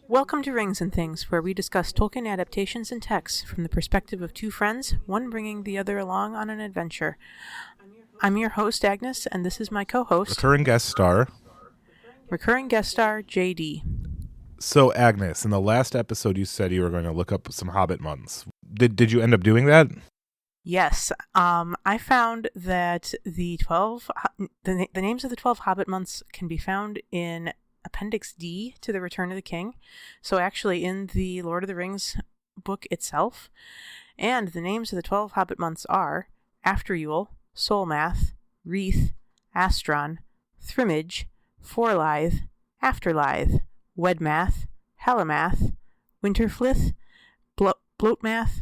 Welcome to Rings and Things, where we discuss Tolkien adaptations and texts from the perspective of two friends, one bringing the other along on an adventure. I'm your host, Agnes, and this is my co-host, Recurring guest star, JD. So, Agnes, in the last episode you said you were going to look up some Hobbit months. Did you end up doing that? Yes, I found that the names of the 12 Hobbit months can be found in Appendix D to the Return of the King. So actually in the Lord of the Rings book itself. And the names of the 12 Hobbit months are After Yule, Solmath, Wreath, Astron, Thrimmage, Forlythe, Afterlythe, Wedmath, Hellamath, Winterflith, Bloatmath,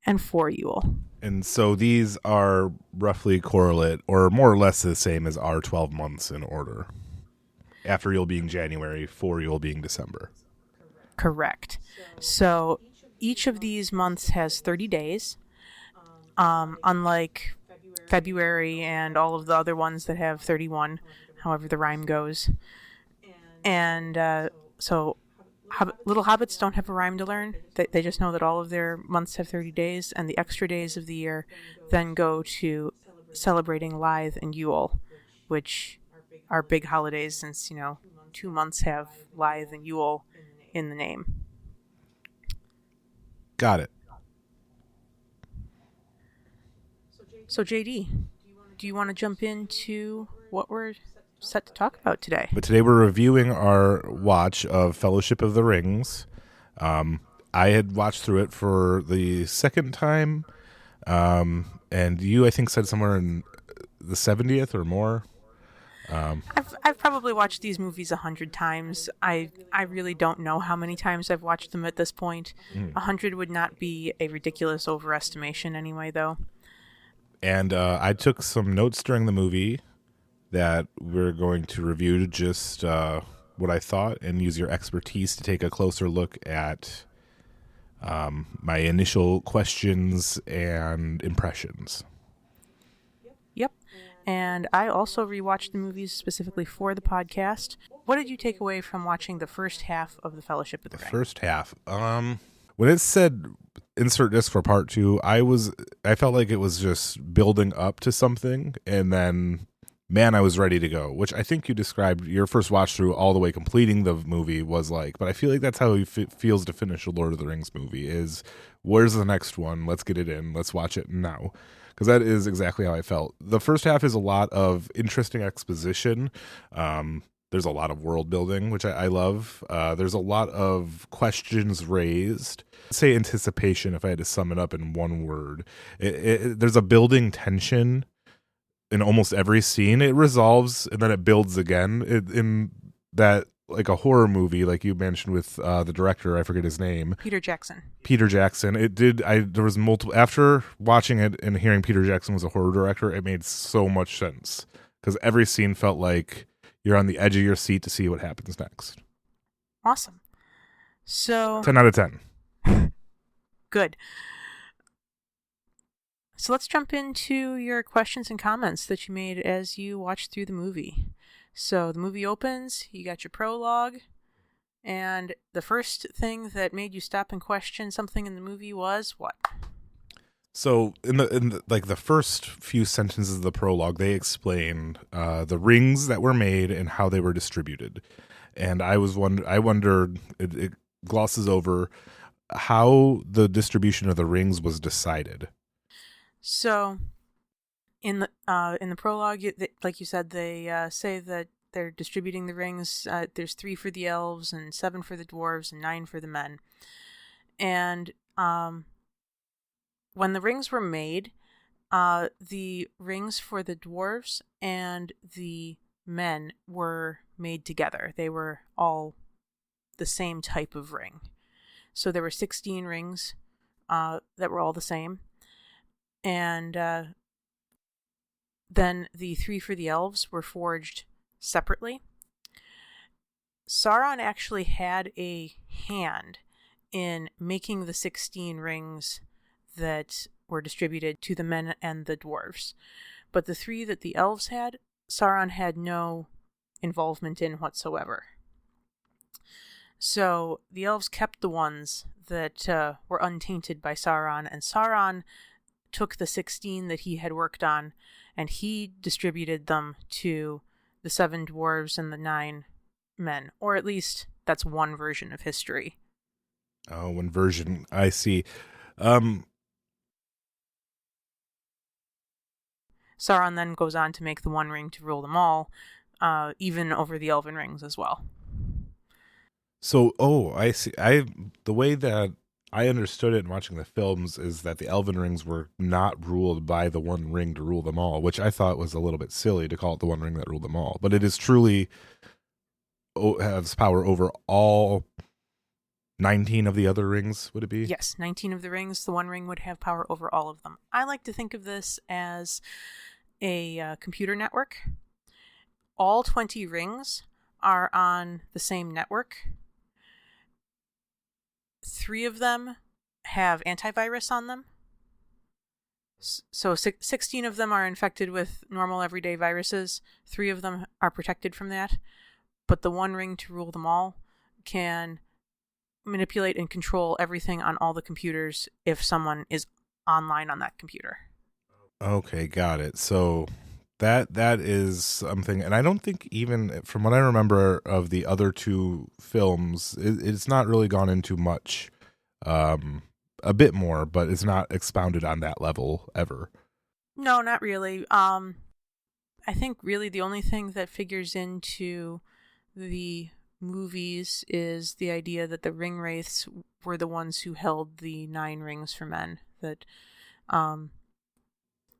and Foryule. And so these are roughly correlate, or more or less the same as our 12 months in order. After Yule being January, for Yule being December. Correct. So each of these months has 30 days, unlike February and all of the other ones that have 31, however the rhyme goes. And so little hobbits don't have a rhyme to learn. They just know that all of their months have 30 days, and the extra days of the year then go to celebrating Lythe and Yule, which are big holidays since, 2 months have Lythe and Yule in the name. Got it. So, JD, do you want to jump into what we're set to talk about today? But today we're reviewing our watch of Fellowship of the Rings. I had watched through it for the second time, and you, I think, said somewhere in the 70th or more. I've probably watched these movies 100 times. I really don't know how many times I've watched them at this point. 100 would not be a ridiculous overestimation anyway, though. And I took some notes during the movie that we're going to review, just what I thought, and use your expertise to take a closer look at my initial questions and impressions. Yep. And I also rewatched the movies specifically for the podcast. What did you take away from watching the first half of the Fellowship of the Ring? First half. When it said insert disc for part 2, I felt like it was just building up to something, and then, man, I was ready to go, which I think you described your first watch through all the way completing the movie was like, but I feel like that's how it feels to finish a Lord of the Rings movie is, where's the next one? Let's get it in. Let's watch it now. Because that is exactly how I felt. The first half is a lot of interesting exposition. There's a lot of world building, which I love. There's a lot of questions raised. Say anticipation, if I had to sum it up in one word. There's a building tension in almost every scene. It resolves and then it builds again. In that, like a horror movie, like you mentioned with the director, I forget his name. Peter Jackson. It did. There was multiple. After watching it and hearing Peter Jackson was a horror director, it made so much sense because every scene felt like you're on the edge of your seat to see what happens next. Awesome. So 10 out of 10. Good. So let's jump into your questions and comments that you made as you watched through the movie. So the movie opens, you got your prologue, and the first thing that made you stop and question something in the movie was what? So in the first few sentences of the prologue, they explain the rings that were made and how they were distributed. And I wondered, it glosses over how the distribution of the rings was decided. So in the prologue, like you said, they say that they're distributing the rings. There's 3 for the elves and 7 for the dwarves and 9 for the men. And when the rings were made, the rings for the dwarves and the men were made together. They were all the same type of ring. So there were 16 rings that were all the same. And then the 3 for the elves were forged separately. Sauron actually had a hand in making the 16 rings that were distributed to the men and the dwarves. But the 3 that the elves had, Sauron had no involvement in whatsoever. So the elves kept the ones that were untainted by Sauron, and Sauron took the 16 that he had worked on, and he distributed them to the 7 dwarves and the 9 men, or at least that's one version of history. Oh, one version. I see. Um, Sauron then goes on to make the One Ring to rule them all, even over the Elven rings as well. So, I see. The way that I understood it in watching the films is that the Elven rings were not ruled by the One Ring to rule them all, which I thought was a little bit silly to call it the One Ring that ruled them all. But it is truly has power over all 19 of the other rings. Would it be? Yes, 19 of the rings. The One Ring would have power over all of them. I like to think of this as a computer network. All 20 rings are on the same network. 3 of them have antivirus on them. So 16 of them are infected with normal everyday viruses. 3 of them are protected from that. But the One Ring to rule them all can manipulate and control everything on all the computers if someone is online on that computer. Okay, got it. So that is something, and I don't think even from what I remember of the other 2 films, it's not really gone into much. A bit more, but it's not expounded on that level ever. No, not really. I think really the only thing that figures into the movies is the idea that the ring wraiths were the ones who held the 9 rings for men, that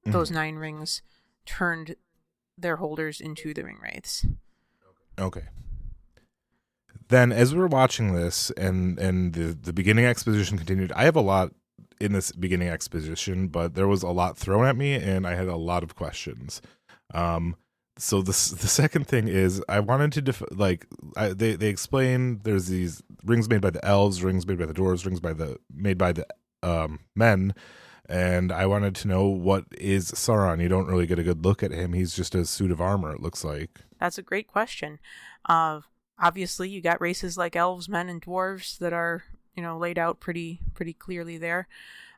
those 9 rings turned their holders into the ring wraiths. Okay. Then as we were watching this and the beginning exposition continued, I have a lot in this beginning exposition, but there was a lot thrown at me and I had a lot of questions. So the second thing is I wanted to they explain there's these rings made by the elves, rings made by the dwarves, rings made by the men, and I wanted to know, what is Sauron? You don't really get a good look at him. He's just a suit of armor, it looks like. That's a great question. Obviously, you got races like elves, men, and dwarves that are, laid out pretty clearly there.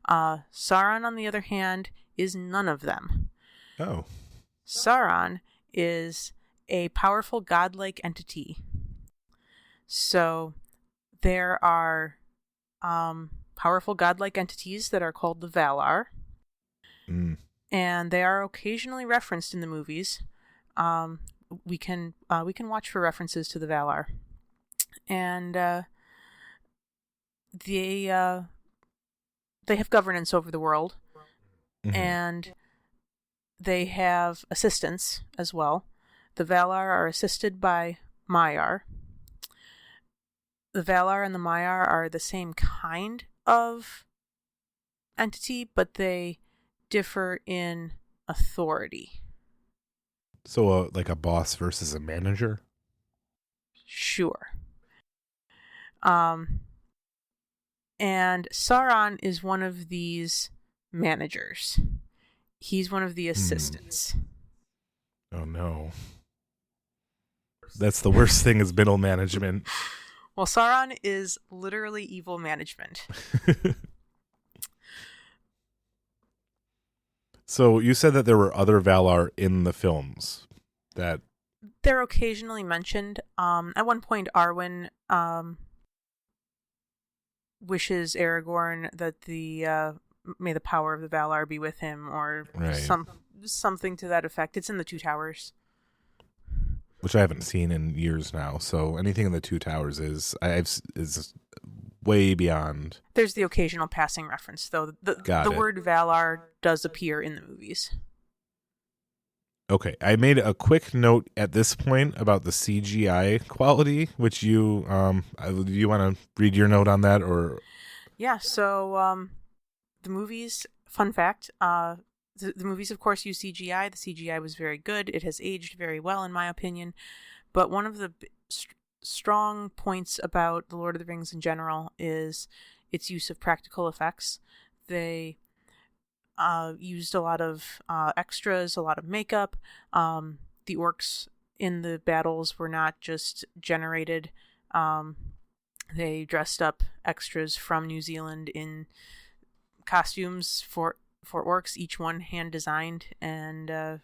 Sauron, on the other hand, is none of them. Oh. Sauron is a powerful godlike entity. So there are powerful godlike entities that are called the Valar. And they are occasionally referenced in the movies. We can watch for references to the Valar, and they have governance over the world, and they have assistance as well. The Valar are assisted by Maiar. The Valar and the Maiar are the same kind of entity, but they differ in authority. So like a boss versus a manager? Sure. And Sauron is one of these managers. He's one of the assistants. Oh no. That's the worst thing, is middle management. Well, Sauron is literally evil management. So you said that there were other Valar in the films. That they're occasionally mentioned. At one point, Arwen wishes Aragorn that may the power of the Valar be with him, or something to that effect. It's in the Two Towers, which I haven't seen in years now. So anything in the Two Towers is way beyond. There's the occasional passing reference, though. The word Valar does appear in the movies. Okay, I made a quick note at this point about the CGI quality, which you do you want to read your note on that, or? Yeah, so the movies, fun fact, the movies, of course, use CGI. The CGI was very good. It has aged very well, in my opinion. But one of the strong points about The Lord of the Rings in general is its use of practical effects. They used a lot of extras, a lot of makeup. The orcs in the battles were not just generated They dressed up extras from New Zealand in costumes for orcs, each one hand designed, and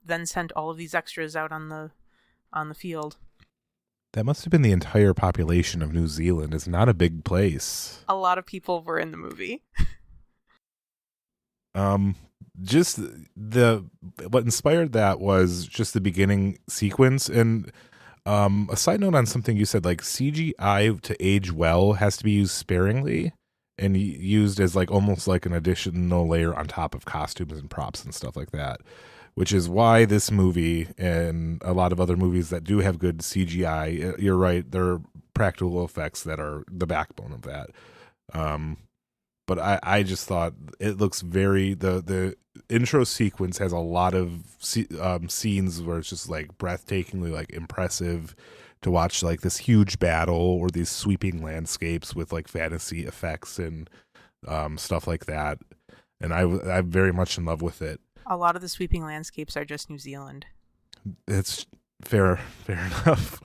then sent all of these extras out on the field. That must have been the entire population of New Zealand. It's not a big place. A lot of people were in the movie. Just what inspired that was just the beginning sequence. And a side note on something you said, like CGI to age well has to be used sparingly and used as like almost like an additional layer on top of costumes and props and stuff like that, which is why this movie and a lot of other movies that do have good CGI, you're right, they're practical effects that are the backbone of that. But I just thought it looks the intro sequence has a lot of scenes where it's just like breathtakingly like impressive to watch, like this huge battle or these sweeping landscapes with like fantasy effects and stuff like that. And I'm very much in love with it. A lot of the sweeping landscapes are just New Zealand. It's fair enough.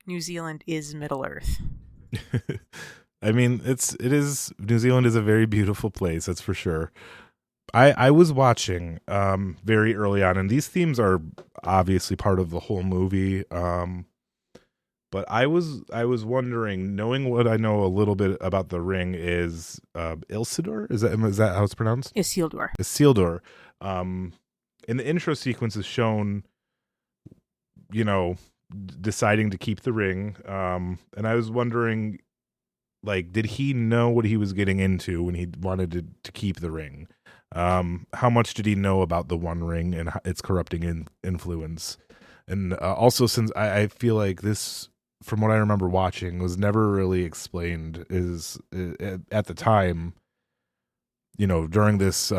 New Zealand is Middle Earth. I mean, New Zealand is a very beautiful place, that's for sure. I was watching very early on, and these themes are obviously part of the whole movie. But I was wondering, knowing what I know a little bit about the ring, is Isildur? Is that how it's pronounced? Isildur. Isildur. In the intro sequence is shown, deciding to keep the ring. And I was wondering, like, did he know what he was getting into when he wanted to keep the ring? How much did he know about the One Ring and its corrupting influence? And also, since I feel like this, from what I remember watching, was never really explained, is at the time, during this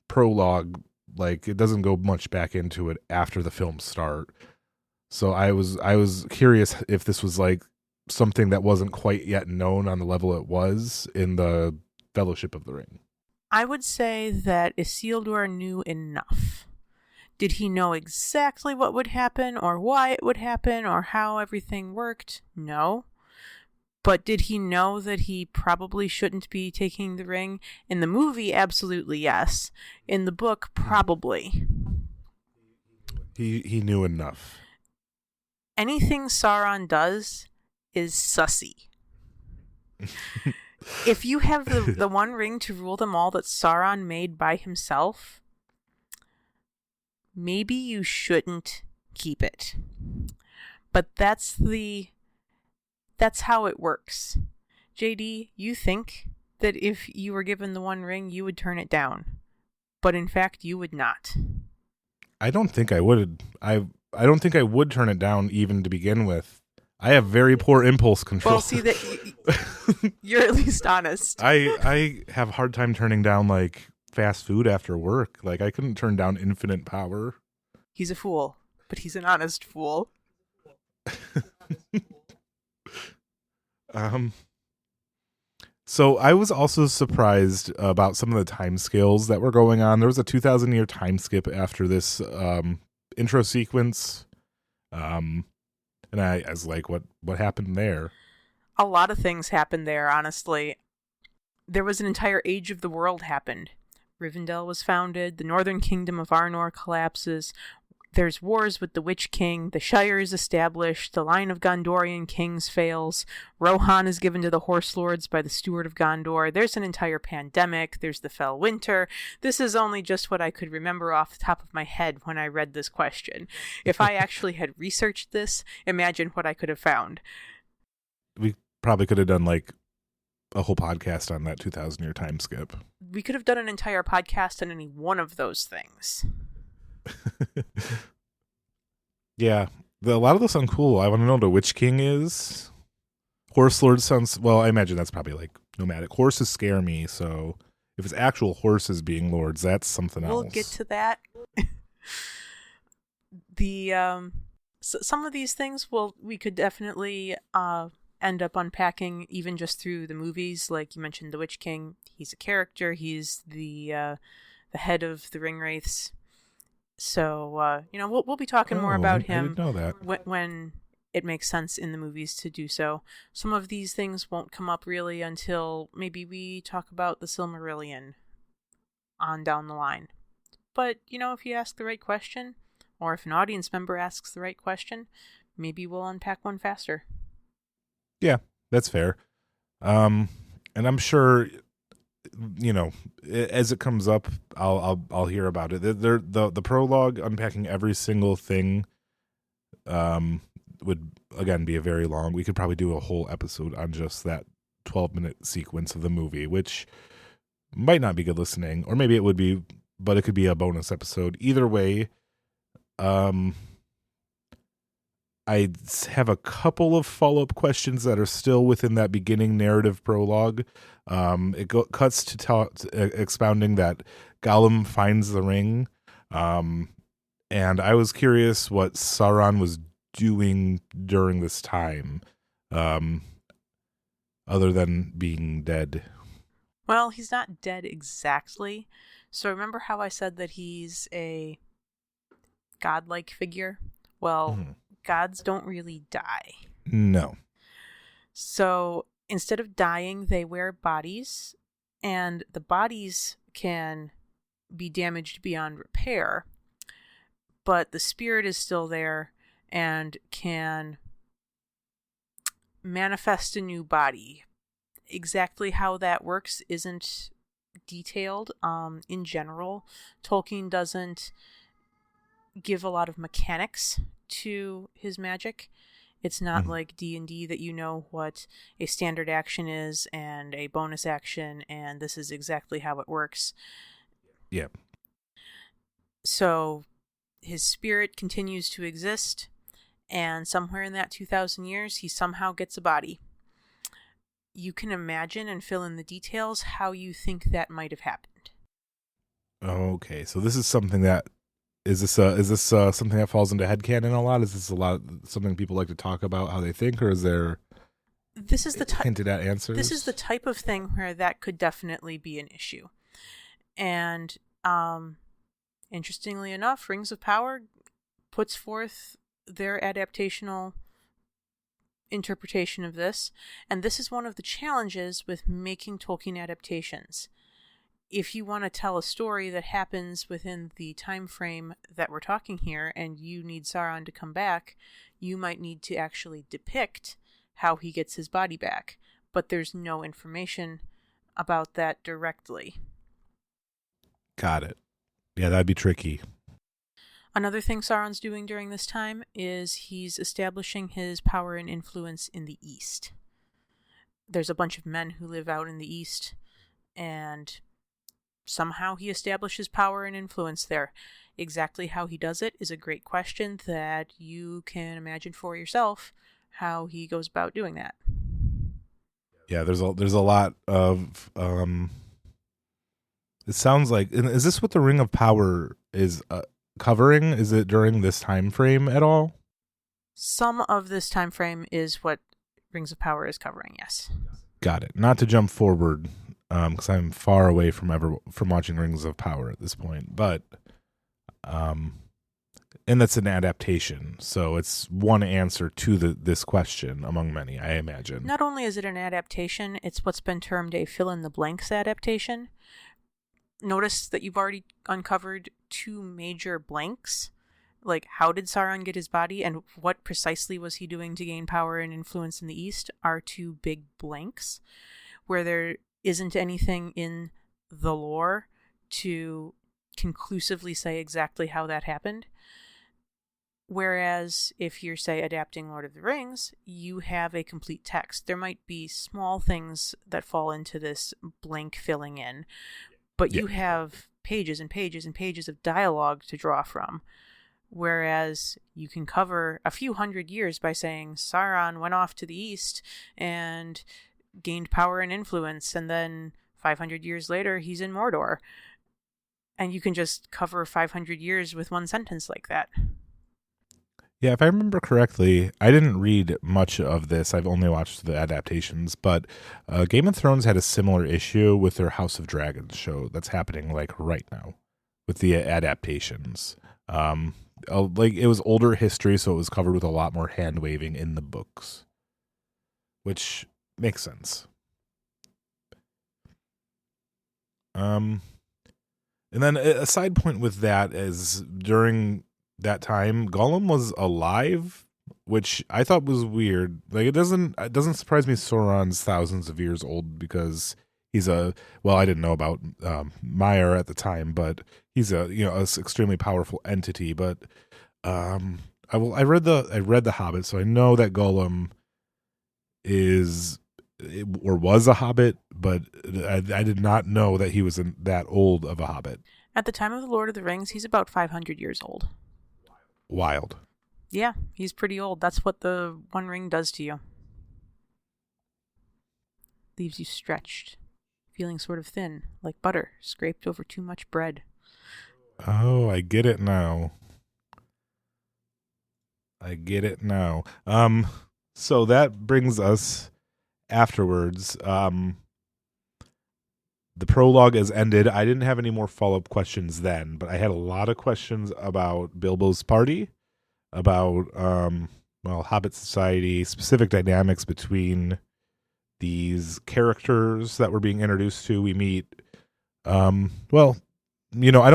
prologue, like it doesn't go much back into it after the films start. So I was curious if this was like something that wasn't quite yet known on the level it was in the Fellowship of the Ring. I would say that Isildur knew enough. Did he know exactly what would happen or why it would happen or how everything worked? No. But did he know that he probably shouldn't be taking the ring? In the movie, absolutely yes. In the book, probably. He knew enough. Anything Sauron does is sussy. If you have the One Ring to rule them all that Sauron made by himself, maybe you shouldn't keep it. But that's how it works. JD, you think that if you were given the One Ring, you would turn it down. But in fact, you would not. I don't think I would. I don't think I would turn it down even to begin with. I have very poor impulse control. Well, see that you're at least honest. I have a hard time turning down like fast food after work. Like I couldn't turn down infinite power. He's a fool, but he's an honest fool. So I was also surprised about some of the time scales that were going on. There was a 2,000-year time skip after this intro sequence. And I was like, what happened there? A lot of things happened there, honestly. There was an entire age of the world happened. Rivendell was founded, the northern kingdom of Arnor collapses, there's wars with the Witch King, the Shire is established, the line of Gondorian kings fails, Rohan is given to the Horse Lords by the Steward of Gondor, there's an entire pandemic, there's the Fell Winter. This is only just what I could remember off the top of my head when I read this question. If I actually had researched this, imagine what I could have found. We probably could have done like a whole podcast on that 2,000-year time skip. We could have done an entire podcast on any one of those things. Yeah, a lot of those sound cool. I want to know what a Witch King is. Horse Lord sounds, well, I imagine that's probably like nomadic. Horses scare me, so if it's actual horses being lords, that's something else. We'll get to that. Some of these things, we could definitely end up unpacking even just through the movies. Like you mentioned, the Witch King. He's a character. He's the head of the Ringwraiths. So we'll be talking more about him. I didn't know that. when it makes sense in the movies to do so. Some of these things won't come up really until maybe we talk about the Silmarillion on down the line. But, if you ask the right question, or if an audience member asks the right question, maybe we'll unpack one faster. Yeah, that's fair. And I'm sure, as it comes up, I'll hear about it. The prologue unpacking every single thing would again be a very long. We could probably do a whole episode on just that 12-minute sequence of the movie, which might not be good listening, or maybe it would be, but it could be a bonus episode. Either way, I have a couple of follow-up questions that are still within that beginning narrative prologue. It cuts to expounding that Gollum finds the ring, and I was curious what Sauron was doing during this time, other than being dead. Well, he's not dead exactly. So remember how I said that he's a godlike figure? Well, gods don't really die. No. So instead of dying, they wear bodies, and the bodies can be damaged beyond repair, but the spirit is still there and can manifest a new body. Exactly how that works isn't detailed. In general, Tolkien doesn't give a lot of mechanics to his magic. It's not like D&D that you know what a standard action is and a bonus action, and this is exactly how it works. Yeah. So his spirit continues to exist, and somewhere in that 2,000 years, he somehow gets a body. You can imagine and fill in the details how you think that might have happened. Okay, so this is something that is this something that falls into headcanon a lot? Is this something people like to talk about how they think, or is there hinted at answers? This is the type of thing where that could definitely be an issue. And interestingly enough, Rings of Power puts forth their adaptational interpretation of this, and this is one of the challenges with making Tolkien adaptations. If you want to tell a story that happens within the time frame that we're talking here, and you need Sauron to come back, you might need to actually depict how he gets his body back, but there's no information about that directly. Got it. Yeah, that'd be tricky. Another thing Sauron's doing during this time is he's establishing his power and influence in the East. There's a bunch of men who live out in the East, and somehow he establishes power and influence there. Exactly how he does it is a great question that you can imagine for yourself how he goes about doing that. Yeah, there's a lot of it sounds like, is this what the Ring of Power is covering? Is it during this time frame at all? Some of this time frame is what Rings of Power is covering, yes. Got it. Not to jump forward, because I'm far away from watching Rings of Power at this point, but and that's an adaptation, so it's one answer to this question among many, I imagine. Not only is it an adaptation, it's what's been termed a fill-in-the-blanks adaptation. Notice that you've already uncovered two major blanks. Like, how did Sauron get his body, and what precisely was he doing to gain power and influence in the East are two big blanks, where there isn't anything in the lore to conclusively say exactly how that happened. Whereas if you're, say, adapting Lord of the Rings, you have a complete text. There might be small things that fall into this blank filling in, but you have pages and pages and pages of dialogue to draw from. Whereas you can cover a few hundred years by saying Sauron went off to the east and gained power and influence, and then 500 years later he's in Mordor. And you can just cover 500 years with one sentence like that. Yeah, if I remember correctly, I didn't read much of this. I've only watched the adaptations, but Game of Thrones had a similar issue with their House of Dragons show that's happening like right now with the adaptations. like it was older history, so it was covered with a lot more hand waving in the books, which makes sense. And then a side point with that is during that time, Gollum was alive, which I thought was weird. Like it doesn't surprise me Sauron's thousands of years old because he's I didn't know about Meyer at the time, but he's a extremely powerful entity. But I read the Hobbit, so I know that Gollum was a hobbit, but I did not know that he was that old of a hobbit. At the time of the Lord of the Rings, he's about 500 years old. Wild. Yeah, he's pretty old. That's what the One Ring does to you. Leaves you stretched, feeling sort of thin, like butter scraped over too much bread. Oh, I get it now. So that brings us afterwards. The prologue has ended. I didn't have any more follow-up questions then, but I had a lot of questions about Bilbo's party, about Hobbit society, specific dynamics between these characters that we're being introduced to. We meet I don't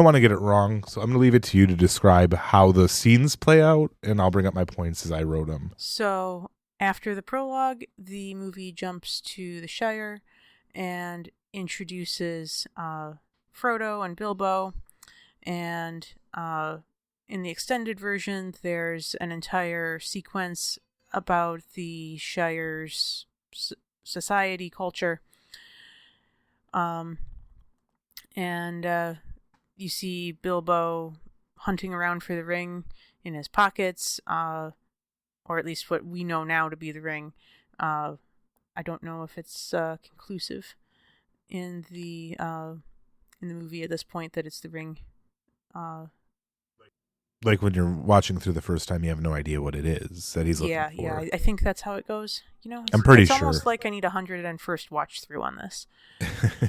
want to get it wrong, so I'm going to leave it to you to describe how the scenes play out, and I'll bring up my points as I wrote them. So after the prologue, the movie jumps to the Shire and introduces Frodo and Bilbo, and in the extended version, there's an entire sequence about the Shire's society culture, and you see Bilbo hunting around for the ring in his pockets, or at least what we know now to be the ring. I don't know if it's conclusive in the movie at this point that it's the ring. Like when you're watching through the first time, you have no idea what it is that he's looking for. Yeah, I think that's how it goes. I'm pretty sure. It's almost like I need 101st watch through on this.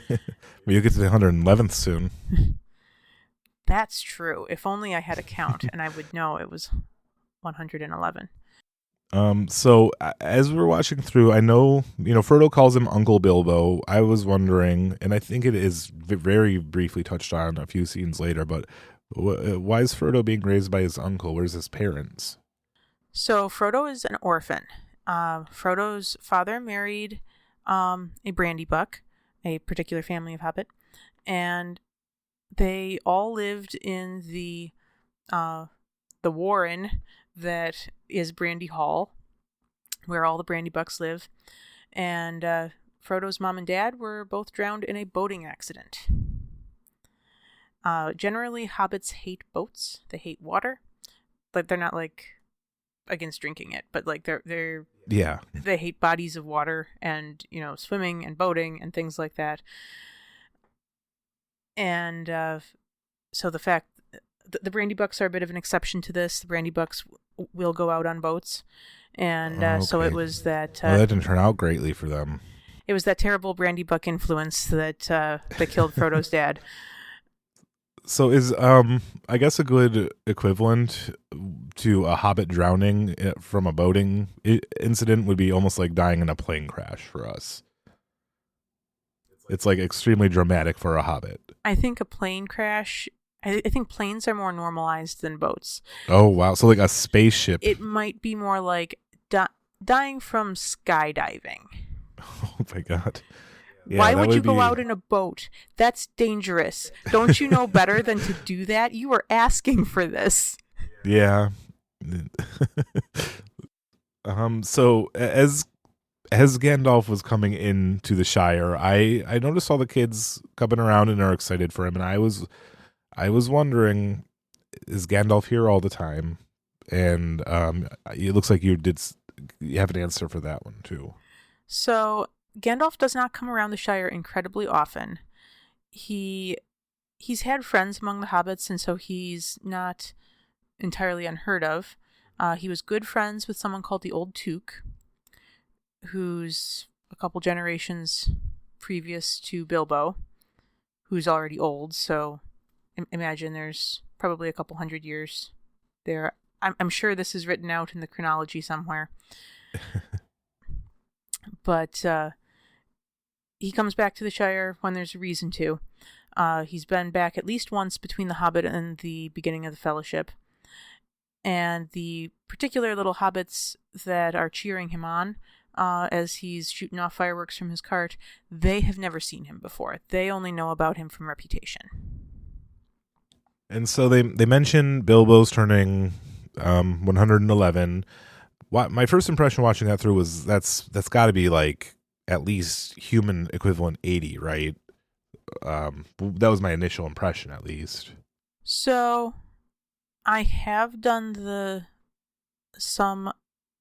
Well, you'll get to the 111th soon. That's true. If only I had a count, and I would know it was 111. So as we were watching through, I know, Frodo calls him Uncle Bilbo. I was wondering, and I think it is very briefly touched on a few scenes later, but why is Frodo being raised by his uncle? Where's his parents? So Frodo is an orphan. Frodo's father married a Brandybuck, a particular family of Hobbit, and they all lived in the warren that is Brandy Hall, where all the Brandybucks live. And Frodo's mom and dad were both drowned in a boating accident. Generally, hobbits hate boats. They hate water. But they're not like against drinking it, but like they're they hate bodies of water and swimming and boating and things like that. And so the fact the Brandybucks are a bit of an exception to this. The Brandybucks will go out on boats, and so it was that. That didn't turn out greatly for them. It was that terrible Brandybuck influence that killed Frodo's dad. So is I guess a good equivalent to a hobbit drowning from a boating incident would be almost like dying in a plane crash for us. It's like extremely dramatic for a hobbit. I think a plane crash. I think planes are more normalized than boats. Oh wow! So like a spaceship. It might be more like dying from skydiving. Oh my god. Yeah, why would you go out in a boat? That's dangerous. Don't you know better than to do that? You were asking for this. Yeah. So as Gandalf was coming into the Shire, I noticed all the kids coming around and are excited for him, and I was wondering, is Gandalf here all the time? And it looks like you have an answer for that one too. So Gandalf does not come around the Shire incredibly often. He's had friends among the hobbits, and so he's not entirely unheard of. He was good friends with someone called the Old Took, who's a couple generations previous to Bilbo, who's already old, so imagine there's probably a couple hundred years I'm sure this is written out in the chronology somewhere. But he comes back to the Shire when there's a reason to. He's been back at least once between The Hobbit and the beginning of the Fellowship. And the particular little hobbits that are cheering him on as he's shooting off fireworks from his cart, they have never seen him before. They only know about him from reputation. And so they mention Bilbo's turning 111. My first impression watching that through was that's got to be like at least human equivalent 80, right? That was my initial impression, at least. So I have done some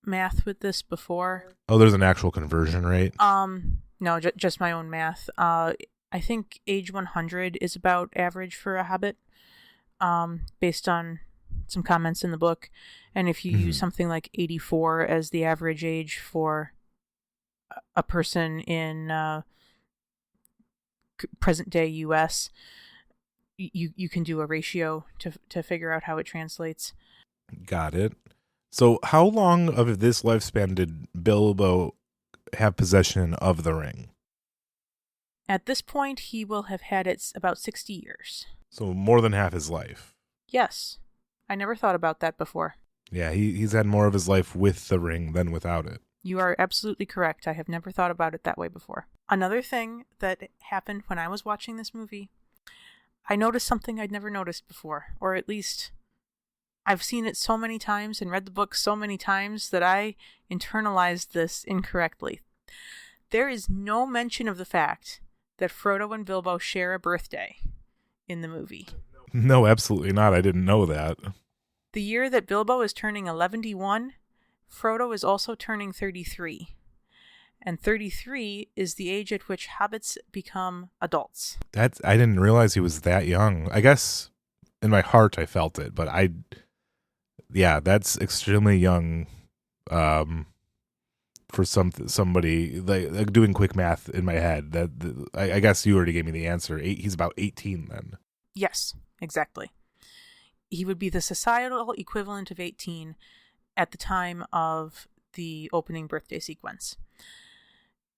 math with this before. Oh, there's an actual conversion rate? No, just my own math. I think age 100 is about average for a hobbit, based on some comments in the book. And if you use something like 84 as the average age for a person in present day US, you can do a ratio to figure out how it translates. Got it. So how long of this lifespan did Bilbo have possession of the ring? At this point, he will have had it about 60 years. So more than half his life. Yes. I never thought about that before. Yeah, he's had more of his life with the ring than without it. You are absolutely correct. I have never thought about it that way before. Another thing that happened when I was watching this movie, I noticed something I'd never noticed before, or at least I've seen it so many times and read the book so many times that I internalized this incorrectly. There is no mention of the fact that Frodo and Bilbo share a birthday in the movie. No, absolutely not. I didn't know that. The year that Bilbo is turning 11, Frodo is also turning 33. And 33 is the age at which hobbits become adults. I didn't realize he was that young. I guess in my heart I felt it, but that's extremely young for somebody like doing quick math in my head. I guess you already gave me the answer. He's about 18 then. Yes, exactly. He would be the societal equivalent of 18 at the time of the opening birthday sequence.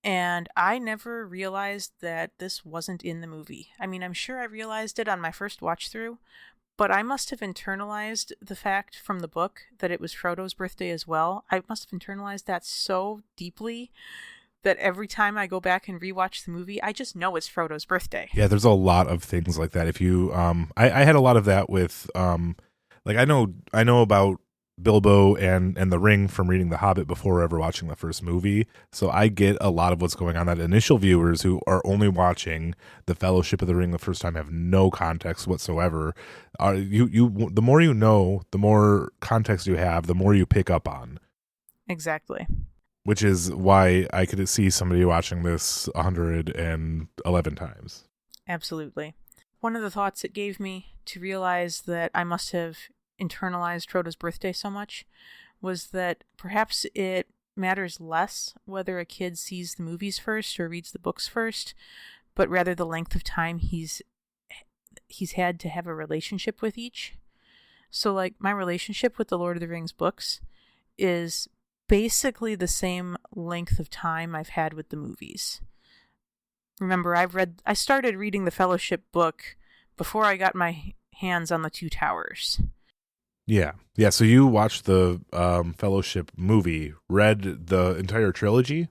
And I never realized that this wasn't in the movie. I mean, I'm sure I realized it on my first watch through, but I must have internalized the fact from the book that it was Frodo's birthday as well. I must have internalized that so deeply that every time I go back and rewatch the movie, I just know it's Frodo's birthday. Yeah, there's a lot of things like that. If you, I had a lot of that with, like I know about Bilbo and the ring from reading The Hobbit before ever watching the first movie. So I get a lot of what's going on. That initial viewers who are only watching The Fellowship of the Ring the first time have no context whatsoever. The more you know, the more context you have, the more you pick up on. Exactly. Which is why I could see somebody watching this 111 times. Absolutely. One of the thoughts it gave me to realize that I must have internalized Frodo's birthday so much was that perhaps it matters less whether a kid sees the movies first or reads the books first, but rather the length of time he's had to have a relationship with each. So like my relationship with the Lord of the Rings books is basically the same length of time I've had with the movies. Remember, I started reading the Fellowship book before I got my hands on the Two Towers. Yeah. So you watched the Fellowship movie, read the entire trilogy?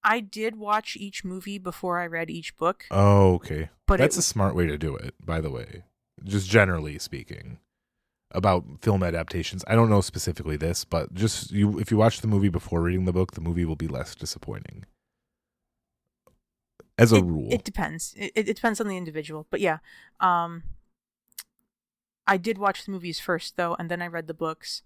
I did watch each movie before I read each book. Oh, okay. But that's a smart way to do it, by the way. Just generally speaking. About film adaptations. I don't know specifically this, but just if you watch the movie before reading the book, the movie will be less disappointing. As a rule. It depends. It depends on the individual. But yeah, I did watch the movies first, though, and then I read the books.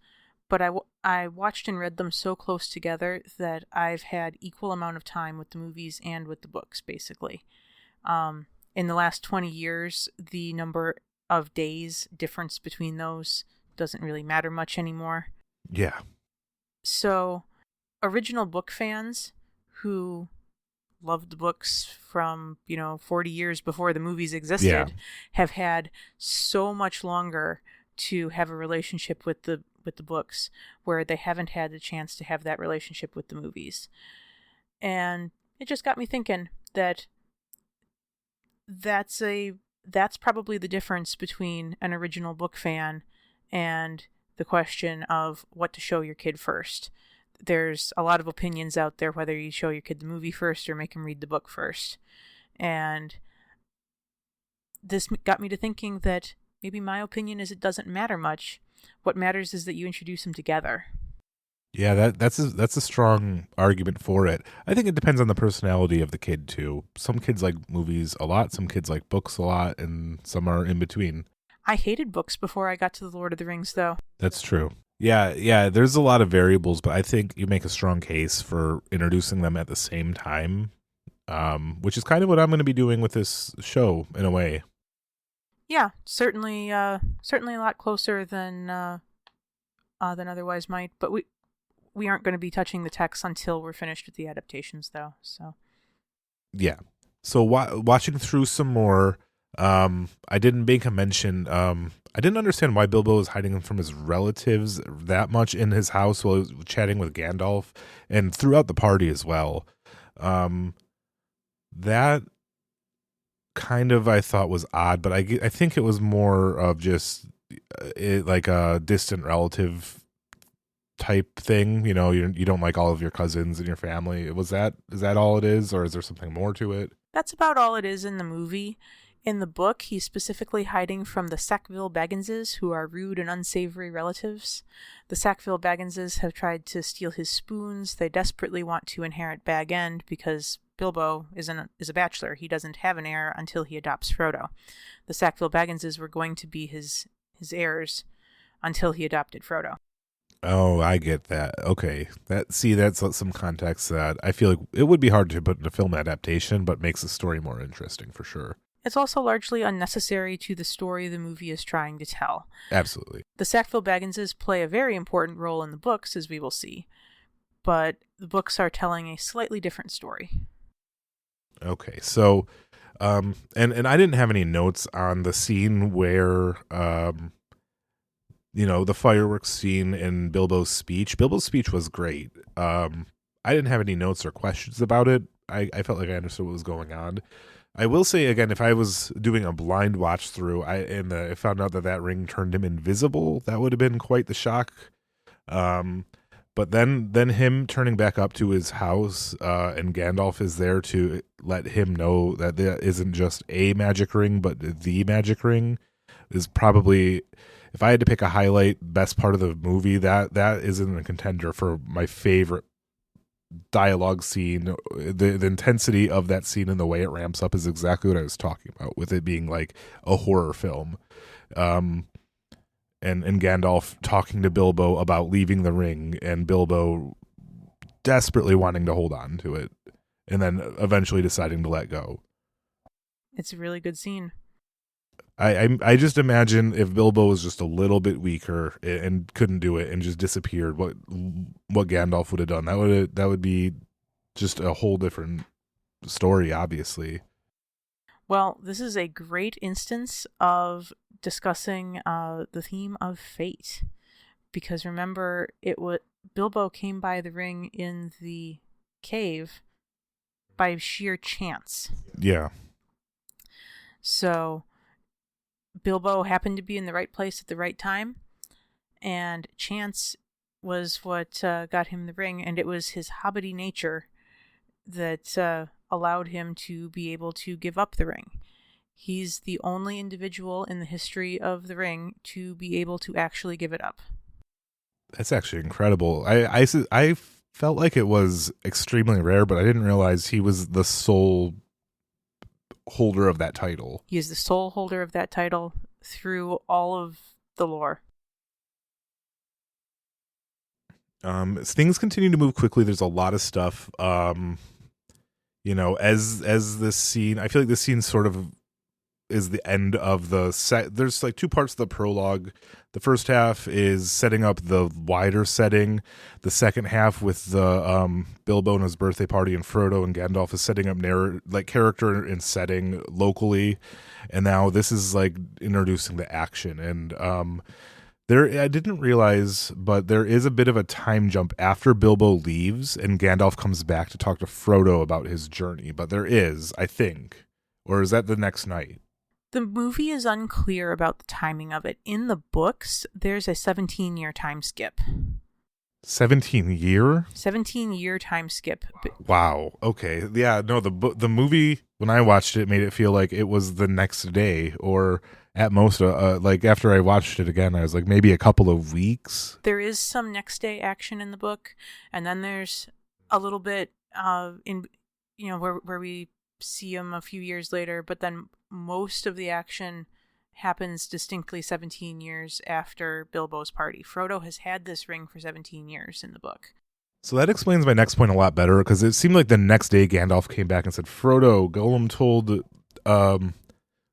But I watched and read them so close together that I've had equal amount of time with the movies and with the books, basically. In the last 20 years, the number of days difference between those doesn't really matter much anymore. Yeah. So, original book fans who loved the books from, 40 years before the movies existed have had so much longer to have a relationship with the books, where they haven't had the chance to have that relationship with the movies. And it just got me thinking that that's probably the difference between an original book fan and the question of what to show your kid first. There's a lot of opinions out there whether you show your kid the movie first or make him read the book first. And this got me to thinking that maybe my opinion is it doesn't matter much. What matters is that you introduce them together. Yeah, that's a strong argument for it. I think it depends on the personality of the kid too. Some kids like movies a lot, some kids like books a lot, and some are in between. I hated books before I got to the Lord of the Rings, though. That's true. Yeah, there's a lot of variables, but I think you make a strong case for introducing them at the same time, which is kind of what I'm going to be doing with this show in a way. Yeah, certainly a lot closer than otherwise might, but we aren't going to be touching the text until we're finished with the adaptations, though. So yeah. So watching through some more, I didn't make a mention. I didn't understand why Bilbo was hiding from his relatives that much in his house while he was chatting with Gandalf, and throughout the party as well. That kind of I thought was odd, but I think it was more of just like a distant relative type thing. You know, you don't like all of your cousins and your family. Is that all it is, or is there something more to it? That's about all it is in the movie. In the book, he's specifically hiding from the Sackville Bagginses, who are rude and unsavory relatives. The Sackville Bagginses have tried to steal his spoons. They desperately want to inherit Bag End because Bilbo is a bachelor. He doesn't have an heir until he adopts Frodo. The Sackville Bagginses were going to be his heirs until he adopted Frodo. Oh, I get that. Okay. That's some context that I feel like it would be hard to put in a film adaptation, but makes the story more interesting for sure. It's also largely unnecessary to the story the movie is trying to tell. Absolutely. The Sackville Bagginses play a very important role in the books, as we will see, but the books are telling a slightly different story. Okay, so, and I didn't have any notes on the scene where, the fireworks scene in Bilbo's speech. Bilbo's speech was great. I didn't have any notes or questions about it. I felt like I understood what was going on. I will say again, if I was doing a blind watch through, I found out that ring turned him invisible, that would have been quite the shock. But then him turning back up to his house, and Gandalf is there to let him know that there isn't just a magic ring, but the magic ring, is probably, if I had to pick a highlight, best part of the movie, that isn't a contender for my favorite dialogue scene. The intensity of that scene and the way it ramps up is exactly what I was talking about, with it being like a horror film. And Gandalf talking to Bilbo about leaving the ring, and Bilbo desperately wanting to hold on to it, and then eventually deciding to let go. It's a really good scene. I just imagine if Bilbo was just a little bit weaker and couldn't do it and just disappeared, what Gandalf would have done. That would be just a whole different story, obviously. Well, this is a great instance of discussing the theme of fate, because remember, Bilbo came by the ring in the cave by sheer chance. Yeah. So Bilbo happened to be in the right place at the right time, and chance was what got him the ring, and it was his Hobbity nature that allowed him to be able to give up the ring. He's the only individual in the history of the ring to be able to actually give it up. That's actually incredible. I felt like it was extremely rare, but I didn't realize he was the sole holder of that title. He is the sole holder of that title through all of the lore. Things continue to move quickly. There's a lot of stuff. As this scene, I feel like this scene sort of is the end of the set. There's like two parts of the prologue. The first half is setting up the wider setting. The second half with the Bilbo and his birthday party and Frodo and Gandalf is setting up character and setting locally. And now this is like introducing the action. And I didn't realize, but there is a bit of a time jump after Bilbo leaves and Gandalf comes back to talk to Frodo about his journey. But there is, I think. Or is that the next night? The movie is unclear about the timing of it. In the books, there's a 17-year time skip. 17-year? 17-year time skip. Wow. Okay. Yeah, no, the movie, when I watched it, made it feel like it was the next day, or at most, like after I watched it again, I was like, maybe a couple of weeks. There is some next day action in the book, and then there's a little bit where we see him a few years later, but then most of the action happens distinctly 17 years after Bilbo's party. Frodo has had this ring for 17 years in the book. So that explains my next point a lot better, because it seemed like the next day Gandalf came back and said, Frodo, Gollum told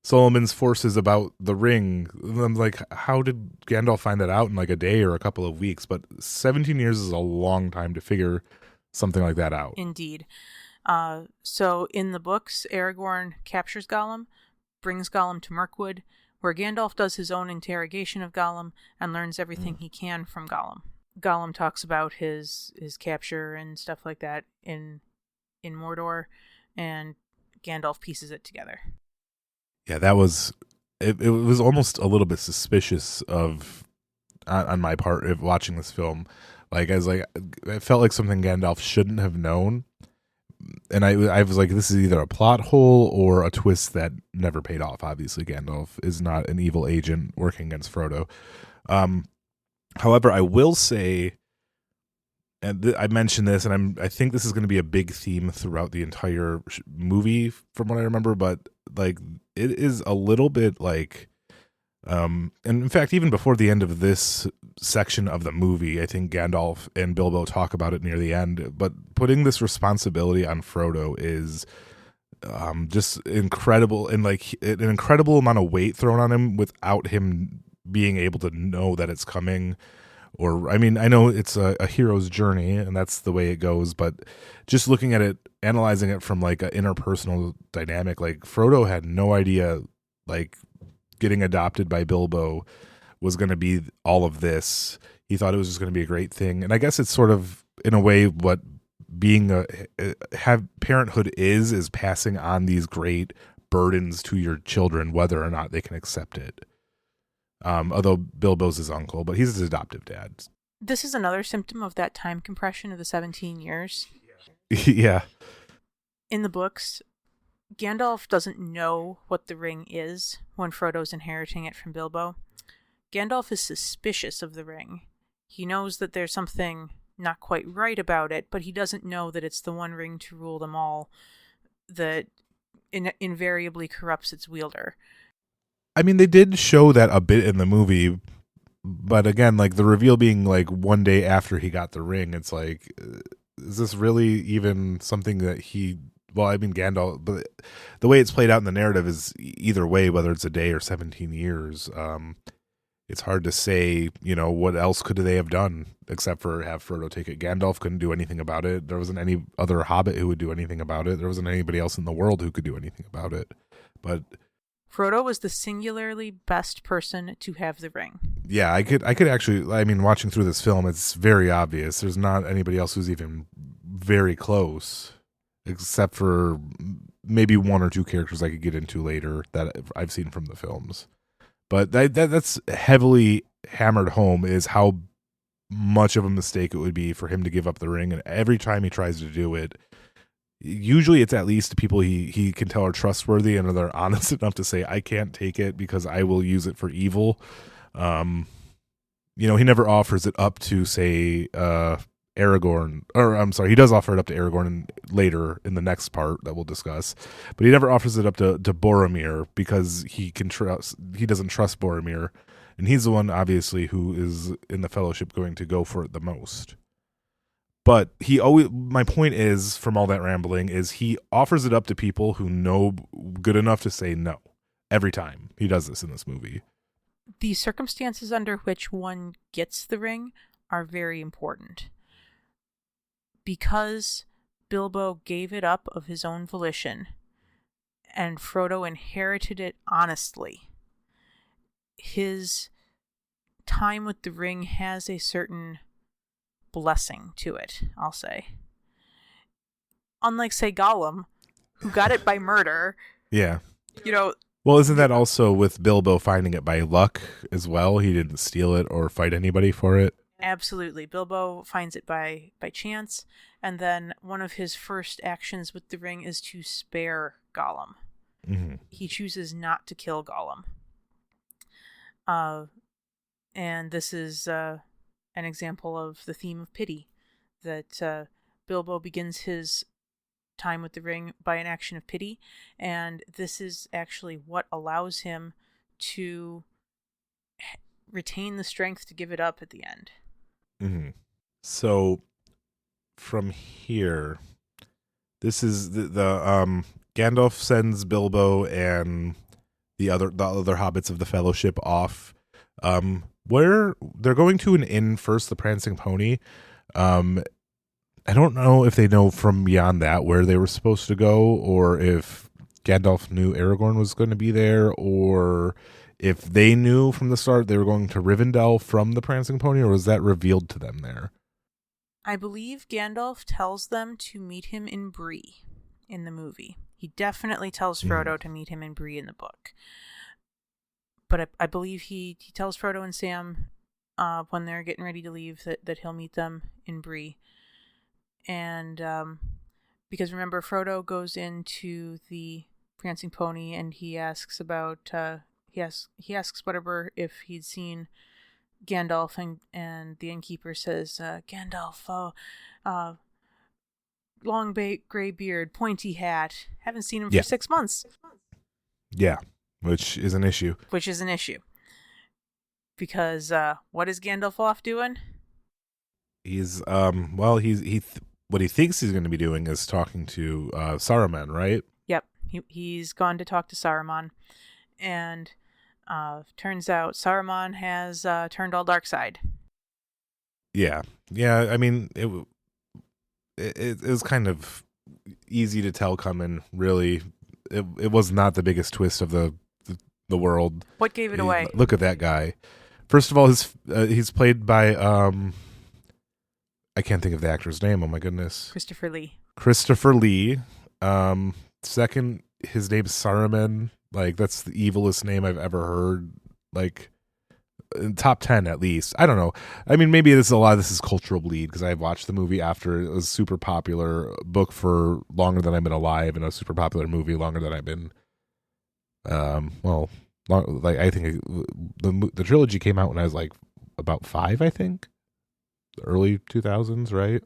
Solomon's forces about the ring. And I'm like, how did Gandalf find that out in like a day or a couple of weeks? But 17 years is a long time to figure something like that out. Indeed. So in the books, Aragorn captures Gollum, brings Gollum to Mirkwood, where Gandalf does his own interrogation of Gollum and learns everything he can from Gollum. Gollum talks about his capture and stuff like that in Mordor, and Gandalf pieces it together. Yeah, that was it was almost a little bit suspicious of on my part of watching this film. Like, I was like, it felt like something Gandalf shouldn't have known. And I was like, this is either a plot hole or a twist that never paid off. Obviously, Gandalf is not an evil agent working against Frodo. However, I will say, and I mentioned this, and I think this is going to be a big theme throughout the entire movie, from what I remember. But like, it is a little bit like, and in fact, even before the end of this section of the movie, I think Gandalf and Bilbo talk about it near the end. But putting this responsibility on Frodo is just incredible, and like an incredible amount of weight thrown on him without him being able to know that it's coming. Or, I mean, I know it's a hero's journey and that's the way it goes, but just looking at it, analyzing it from like an interpersonal dynamic, like Frodo had no idea like getting adopted by Bilbo was going to be all of this. He thought it was just going to be a great thing. And I guess it's sort of, in a way, what being parenthood is passing on these great burdens to your children, whether or not they can accept it. Although Bilbo's his uncle, but he's his adoptive dad. This is another symptom of that time compression of the 17 years. Yeah. In the books, Gandalf doesn't know what the ring is when Frodo's inheriting it from Bilbo. Gandalf is suspicious of the ring. He knows that there's something not quite right about it, but he doesn't know that it's the one ring to rule them all that invariably corrupts its wielder. I mean, they did show that a bit in the movie, but again, like the reveal being like one day after he got the ring, it's like, is this really even something that Gandalf, but the way it's played out in the narrative is either way, whether it's a day or 17 years, it's hard to say, what else could they have done except for have Frodo take it. Gandalf couldn't do anything about it. There wasn't any other Hobbit who would do anything about it. There wasn't anybody else in the world who could do anything about it. But Frodo was the singularly best person to have the ring. Yeah, I could actually, I mean, watching through this film, it's very obvious. There's not anybody else who's even very close, except for maybe one or two characters I could get into later that I've seen from the films. But that's heavily hammered home, is how much of a mistake it would be for him to give up the ring. And every time he tries to do it, usually it's at least people he can tell are trustworthy and they're honest enough to say, I can't take it because I will use it for evil. He never offers it up to, say, Aragorn, or I'm sorry, he does offer it up to Aragorn later in the next part that we'll discuss, but he never offers it up to Boromir because he doesn't trust Boromir, and he's the one obviously who is in the Fellowship going to go for it the most. But my point is, from all that rambling, is he offers it up to people who know good enough to say no. every time he does this in this movie. The circumstances under which one gets the ring are very important. Because Bilbo gave it up of his own volition, and Frodo inherited it honestly, his time with the ring has a certain blessing to it, I'll say. Unlike, say, Gollum, who got it by murder. Yeah. You know. Well, isn't that also with Bilbo finding it by luck as well? He didn't steal it or fight anybody for it. Absolutely. Bilbo finds it by chance, and then one of his first actions with the ring is to spare Gollum. Mm-hmm. He chooses not to kill Gollum. And this is an example of the theme of pity, that Bilbo begins his time with the ring by an action of pity, and this is actually what allows him to retain the strength to give it up at the end. Mm-hmm. So from here, this is the Gandalf sends Bilbo and the other hobbits of the Fellowship off. Where they're going to an inn first, the Prancing Pony. I don't know if they know from beyond that where they were supposed to go, or if Gandalf knew Aragorn was going to be there, or if they knew from the start they were going to Rivendell from the Prancing Pony, or was that revealed to them there? I believe Gandalf tells them to meet him in Bree in the movie. He definitely tells Frodo to meet him in Bree in the book. But I believe he tells Frodo and Sam when they're getting ready to leave that he'll meet them in Bree. And because remember, Frodo goes into the Prancing Pony and he asks about he asks Butterbur if he'd seen Gandalf, and the innkeeper says, Gandalf, long gray beard, pointy hat, haven't seen him for 6 months. Yeah, which is an issue. Because what is Gandalf off doing? He's what he thinks he's going to be doing is talking to Saruman, right? Yep, he's gone to talk to Saruman, and turns out Saruman has turned all dark side. Yeah. I mean, it was kind of easy to tell coming. Really, it was not the biggest twist of the world. What gave it away? Look at that guy. First of all, he's played by I can't think of the actor's name. Oh my goodness. Christopher Lee. Second, his name's Saruman. Like, that's the evilest name I've ever heard. Like, in top 10 at least. I don't know. I mean, maybe a lot of this is cultural bleed, because I watched the movie after it was a super popular book for longer than I've been alive, and a super popular movie longer than I've been. I think the trilogy came out when I was like about 5, I think. The early 2000s, right?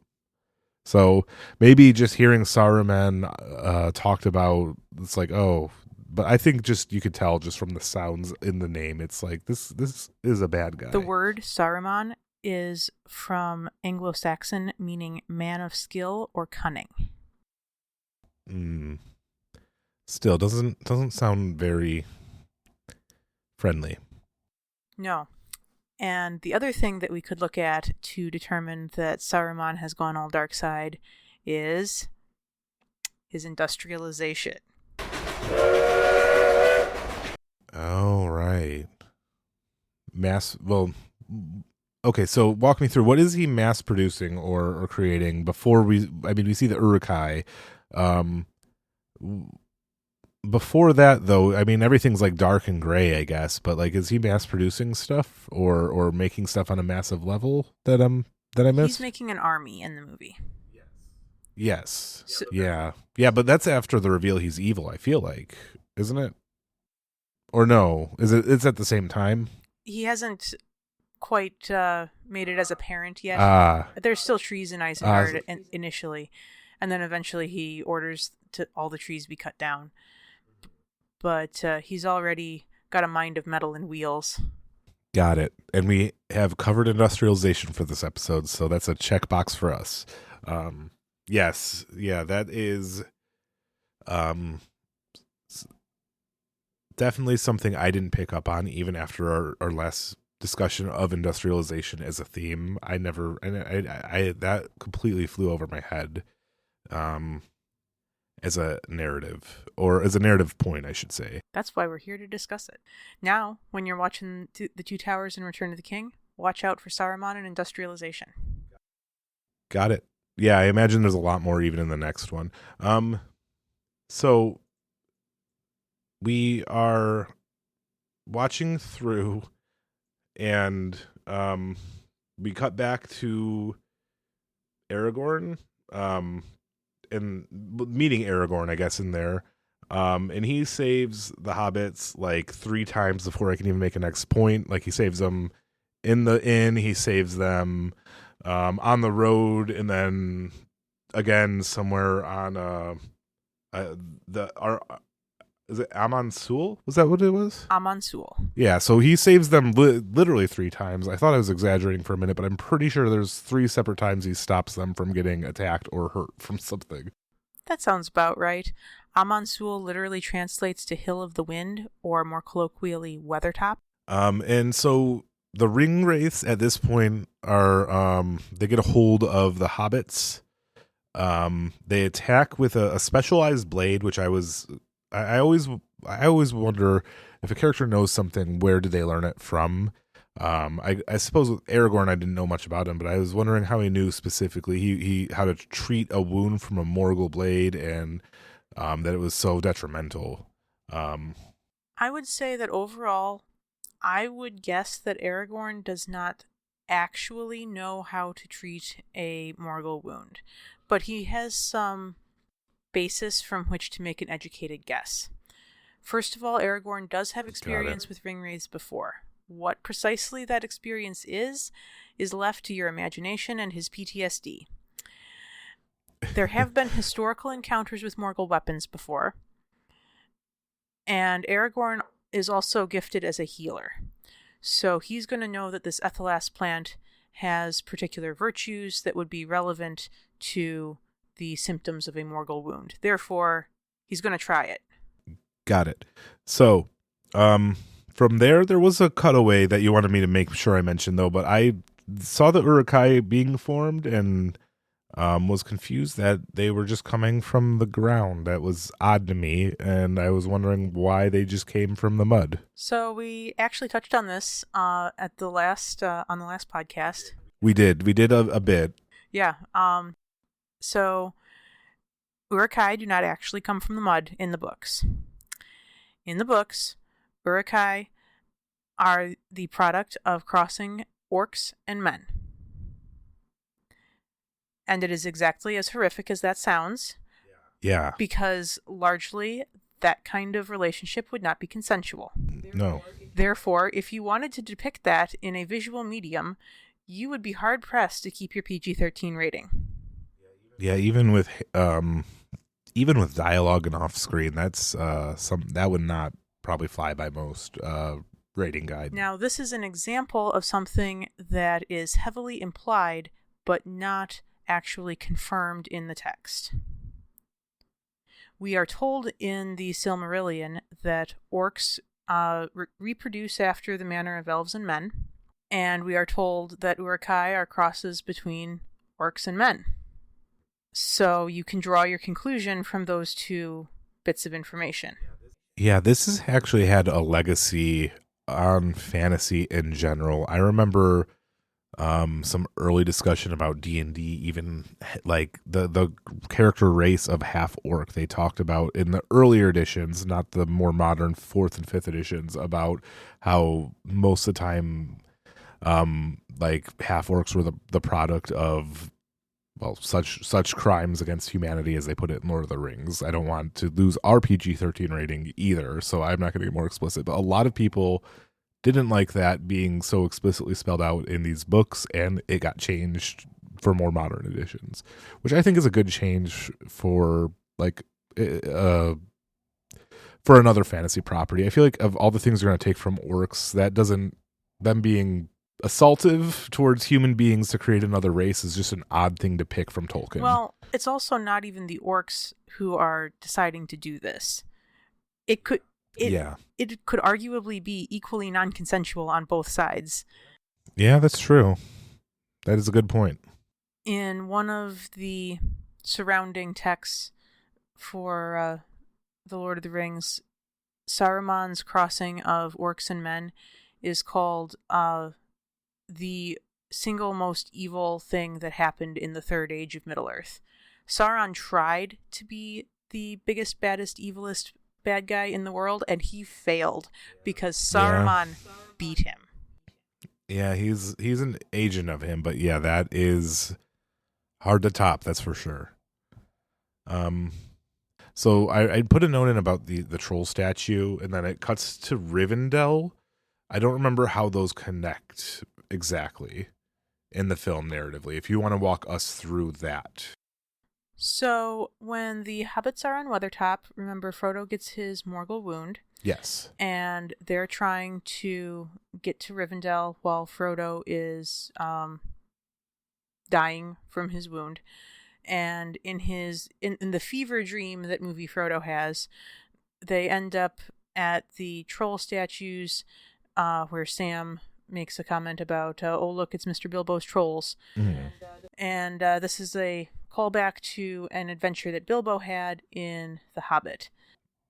So maybe just hearing Saruman talked about, it's like, oh, but I think just you could tell just from the sounds in the name, it's like this is a bad guy. The word Saruman is from Anglo-Saxon, meaning man of skill or cunning. Still doesn't sound very friendly. No. And the other thing that we could look at to determine that Saruman has gone all dark side is his industrialization. Oh, right. Okay, so walk me through. What is he mass producing or creating before we see the Uruk-hai. Before that, though, I mean, everything's like dark and gray, I guess. But like, is he mass producing stuff or making stuff on a massive level that I missed? He's making an army in the movie. Yes. Yeah. But that's after the reveal he's evil. I feel like, isn't it? Or no? It's at the same time? He hasn't quite made it as apparent yet. There's still trees in Isengard initially, and then eventually he orders to all the trees be cut down. But he's already got a mind of metal and wheels. Got it. And we have covered industrialization for this episode, so that's a checkbox for us. Yes. Yeah, that is definitely something I didn't pick up on even after our last discussion of industrialization as a theme. I that completely flew over my head as a narrative, or as a narrative point, I should say. That's why we're here to discuss it. Now, when you're watching the Two Towers in Return of the King, watch out for Saruman and industrialization. Got it. Yeah, I imagine there's a lot more even in the next one. So we are watching through, and we cut back to Aragorn, and meeting Aragorn, I guess, in there. And he saves the hobbits like 3 times before I can even make a next point. Like, he saves them in the inn, he saves them on the road, and then again somewhere on is it Amansul? Was that what it was? Amansul. Yeah, so he saves them literally 3 times. I thought I was exaggerating for a minute, but I'm pretty sure there's 3 separate times he stops them from getting attacked or hurt from something. That sounds about right. Amansul literally translates to Hill of the Wind, or more colloquially, Weathertop. And so the ring wraiths at this point are they get a hold of the hobbits. They attack with a specialized blade, which I always wonder if a character knows something, where did they learn it from? I suppose with Aragorn, I didn't know much about him, but I was wondering how he knew specifically he how to treat a wound from a Morgul blade, and that it was so detrimental. I would say that overall, I would guess that Aragorn does not actually know how to treat a Morgul wound, but he has some basis from which to make an educated guess. First of all, Aragorn does have experience with ringwraiths before. What precisely that experience is left to your imagination and his PTSD. There have been historical encounters with Morgul weapons before, and Aragorn is also gifted as a healer. So he's going to know that this Ethelas plant has particular virtues that would be relevant to the symptoms of a Morgul wound. Therefore, he's going to try it. Got it. So, from there was a cutaway that you wanted me to make sure I mentioned, though, but I saw the Uruk-hai being formed and was confused that they were just coming from the ground. That was odd to me, and I was wondering why they just came from the mud. So we actually touched on this at the last on the last podcast. We did a bit. Yeah. So Uruk-hai do not actually come from the mud in the books. In the books, Uruk-hai are the product of crossing orcs and men. And it is exactly as horrific as that sounds. Yeah. Because largely that kind of relationship would not be consensual. No. Therefore, if you wanted to depict that in a visual medium, you would be hard-pressed to keep your PG-13 rating. Yeah, even with dialogue and off screen, that's that would not probably fly by most rating guide. Now, this is an example of something that is heavily implied but not actually confirmed in the text. We are told in the Silmarillion that orcs reproduce after the manner of elves and men, and we are told that Uruk-hai are crosses between orcs and men. So you can draw your conclusion from those 2 bits of information. Yeah, this has actually had a legacy on fantasy in general. I remember some early discussion about D&D, even like the character race of half orc they talked about in the earlier editions, not the more modern 4th and 5th editions, about how most of the time like half orcs were the product of, well, such crimes against humanity, as they put it in Lord of the Rings. I don't want to lose our PG-13 rating either, so I'm not going to get more explicit, but a lot of people didn't like that being so explicitly spelled out in these books, and it got changed for more modern editions, which I think is a good change for like for another fantasy property. I feel like of all the things you're going to take from orcs, that doesn't, them being assaultive towards human beings to create another race is just an odd thing to pick from Tolkien. Well, it's also not even the orcs who are deciding to do this. It could Yeah. It could arguably be equally non-consensual on both sides. Yeah, that's true. That is a good point. In one of the surrounding texts for The Lord of the Rings, Saruman's crossing of orcs and men is called the single most evil thing that happened in the Third Age of Middle-earth. Sauron tried to be the biggest, baddest, evilest bad guy in the world, and he failed because Saruman beat him. Yeah, he's an agent of him, but yeah, that is hard to top, that's for sure. So I put a note in about the troll statue, and then it cuts to Rivendell. I don't remember how those connect exactly in the film narratively. If you want to walk us through that. So when the hobbits are on Weathertop, remember Frodo gets his Morgul wound. Yes. And they're trying to get to Rivendell while Frodo is dying from his wound. And in the fever dream that movie Frodo has, they end up at the troll statues where Sam makes a comment about, oh, look, it's Mr. Bilbo's trolls. Mm-hmm. And this is a callback to an adventure that Bilbo had in The Hobbit.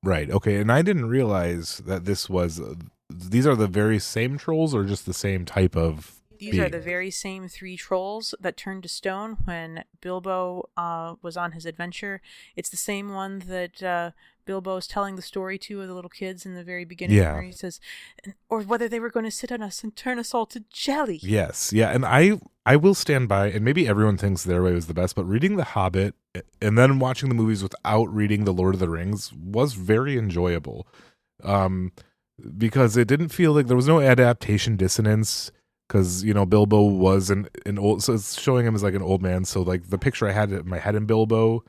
Right. Okay. And I didn't realize that these are the very same trolls or just the same type of These are the very same 3 trolls that turned to stone when Bilbo was on his adventure. It's the same one that Bilbo's telling the story to the little kids in the very beginning, where he says, or whether they were going to sit on us and turn us all to jelly. Yes. Yeah. And I will stand by, and maybe everyone thinks their way was the best, but reading The Hobbit and then watching the movies without reading The Lord of the Rings was very enjoyable. Because it didn't feel like there was no adaptation dissonance. Because, Bilbo was an old, so it's showing him as like an old man. So like the picture I had in my head in Bilbo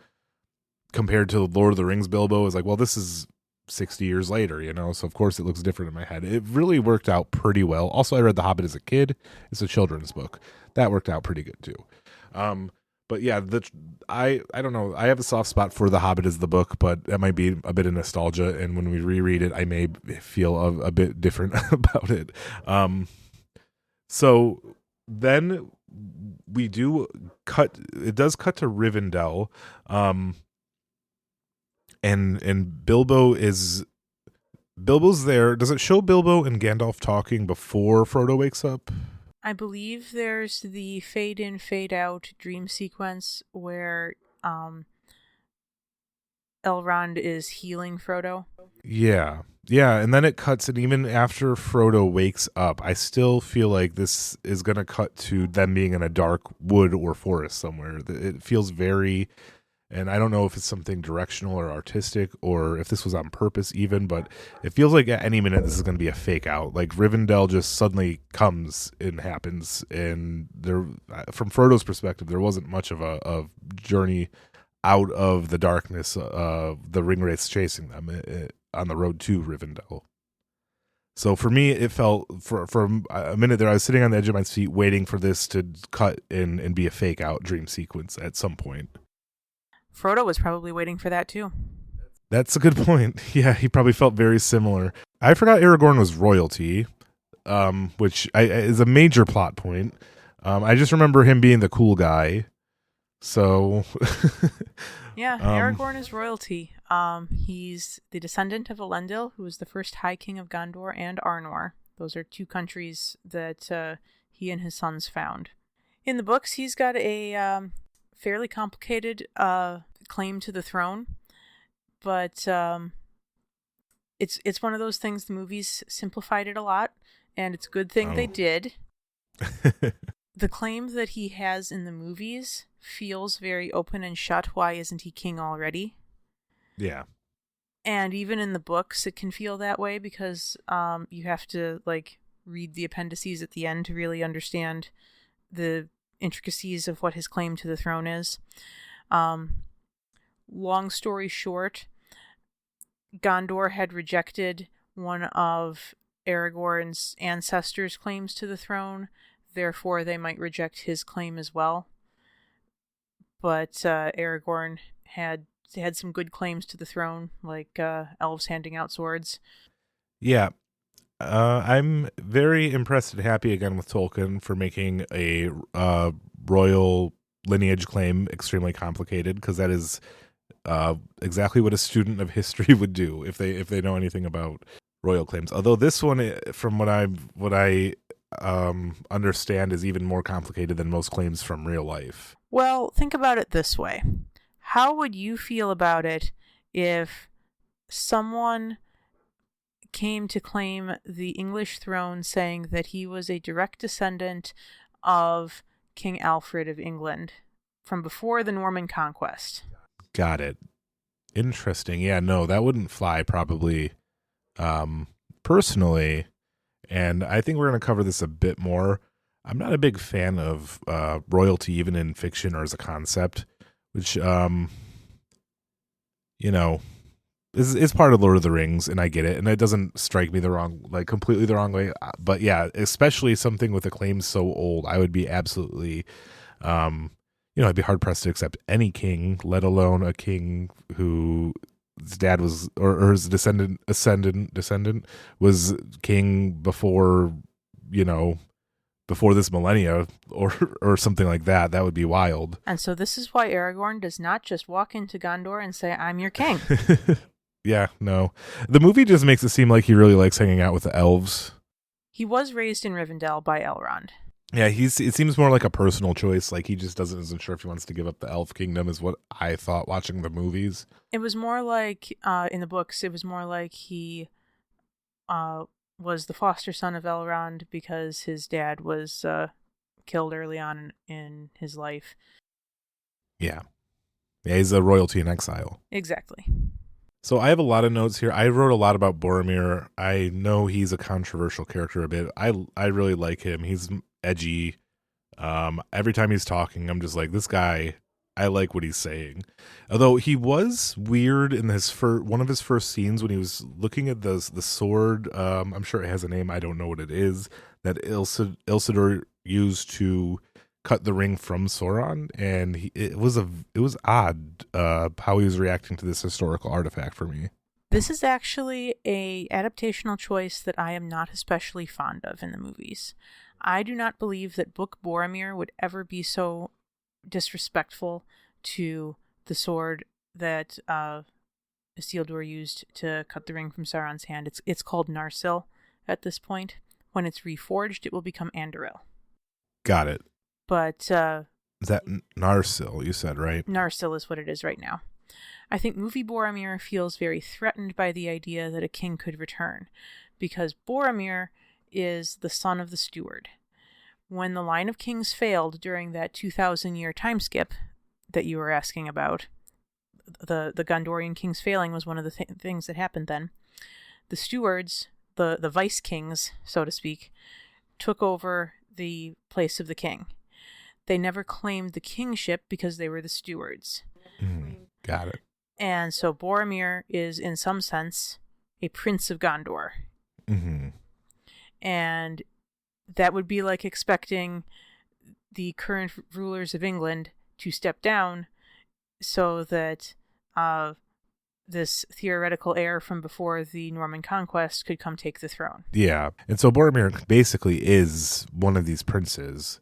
compared to Lord of the Rings Bilbo is like, well, this is 60 years later, so of course it looks different in my head. It really worked out pretty well. Also, I read The Hobbit as a kid. It's a children's book. That worked out pretty good too. But yeah, I don't know. I have a soft spot for The Hobbit as the book, but that might be a bit of nostalgia. And when we reread it, I may feel a bit different about it. So then we do cut. It does cut to Rivendell, and Bilbo's there. Does it show Bilbo and Gandalf talking before Frodo wakes up? I believe there's the fade in, fade out dream sequence where Elrond is healing Frodo. Yeah, and then it cuts, and even after Frodo wakes up, I still feel like this is going to cut to them being in a dark wood or forest somewhere. It feels very, and I don't know if it's something directional or artistic, or if this was on purpose even, but it feels like at any minute this is going to be a fake out. Like Rivendell just suddenly comes and happens, and there, from Frodo's perspective, there wasn't much of a journey out of the darkness of the ringwraiths chasing them on the road to Rivendell. So for me, it felt, for a minute there, I was sitting on the edge of my seat waiting for this to cut in and be a fake out dream sequence at some point. Frodo was probably waiting for that too. That's a good point. Yeah, he probably felt very similar. I forgot Aragorn was royalty, which is a major plot point. I just remember him being the cool guy. So yeah, Aragorn is royalty. He's the descendant of Elendil, who was the first High King of Gondor and Arnor. Those are 2 countries that he and his sons found. In the books, he's got a fairly complicated claim to the throne, but it's one of those things. The movies simplified it a lot, and it's a good thing they did. The claim that he has in the movies feels very open and shut. Why isn't he king already? Yeah. And even in the books, it can feel that way because you have to read the appendices at the end to really understand the intricacies of what his claim to the throne is. Long story short, Gondor had rejected one of Aragorn's ancestors' claims to the throne. Therefore, they might reject his claim as well. But Aragorn had they had some good claims to the throne, like elves handing out swords. Yeah. I'm very impressed and happy again with Tolkien for making a royal lineage claim extremely complicated, because that is exactly what a student of history would do if they know anything about royal claims. Although this one, from what I understand, is even more complicated than most claims from real life. Well, think about it this way. How would you feel about it if someone came to claim the English throne saying that he was a direct descendant of King Alfred of England from before the Norman conquest? Got it. Interesting. Yeah, no, that wouldn't fly probably personally. And I think we're going to cover this a bit more. I'm not a big fan of royalty, even in fiction or as a concept, which, is part of Lord of the Rings, and I get it. And it doesn't strike me completely the wrong way. But yeah, especially something with a claim so old, I would be absolutely, I'd be hard pressed to accept any king, let alone a king who his dad was, or his descendant was king before, before this millennia, or something like that. That would be wild. And so this is why Aragorn does not just walk into Gondor and say, "I'm your king." Yeah, no. The movie just makes it seem like he really likes hanging out with the elves. He was raised in Rivendell by Elrond. Yeah, it seems more like a personal choice. Like he just isn't sure if he wants to give up the elf kingdom, is what I thought watching the movies. It was more like, in the books, it was more like he was the foster son of Elrond because his dad was killed early on in his life. Yeah. Yeah, he's a royalty in exile. Exactly. So I have a lot of notes here. I wrote a lot about Boromir. I know he's a controversial character a bit. I really like him. He's edgy. Every time he's talking, I'm just like, this guy, I like what he's saying. Although he was weird in one of his first scenes when he was looking at the sword. I'm sure it has a name. I don't know what it is, that Isildur used to cut the ring from Sauron, and it was odd how he was reacting to this historical artifact for me. This is actually a adaptational choice that I am not especially fond of in the movies. I do not believe that Book Boromir would ever be so disrespectful to the sword that Isildur used to cut the ring from Sauron's hand. It's called Narsil at this point. When it's reforged, it will become Anduril. Got it. But is that Narsil, you said, right? Narsil is what it is right now. I think movie Boromir feels very threatened by the idea that a king could return, because Boromir is the son of the steward. When the line of kings failed during that 2,000-year time skip that you were asking about, the Gondorian kings failing was one of the things that happened then. The stewards, the vice kings, so to speak, took over the place of the king. They never claimed the kingship because they were the stewards. Got it. And so Boromir is, in some sense, a prince of Gondor. Mm-hmm. And that would be like expecting the current rulers of England to step down so that this theoretical heir from before the Norman conquest could come take the throne. Yeah. And so Boromir basically is one of these princes.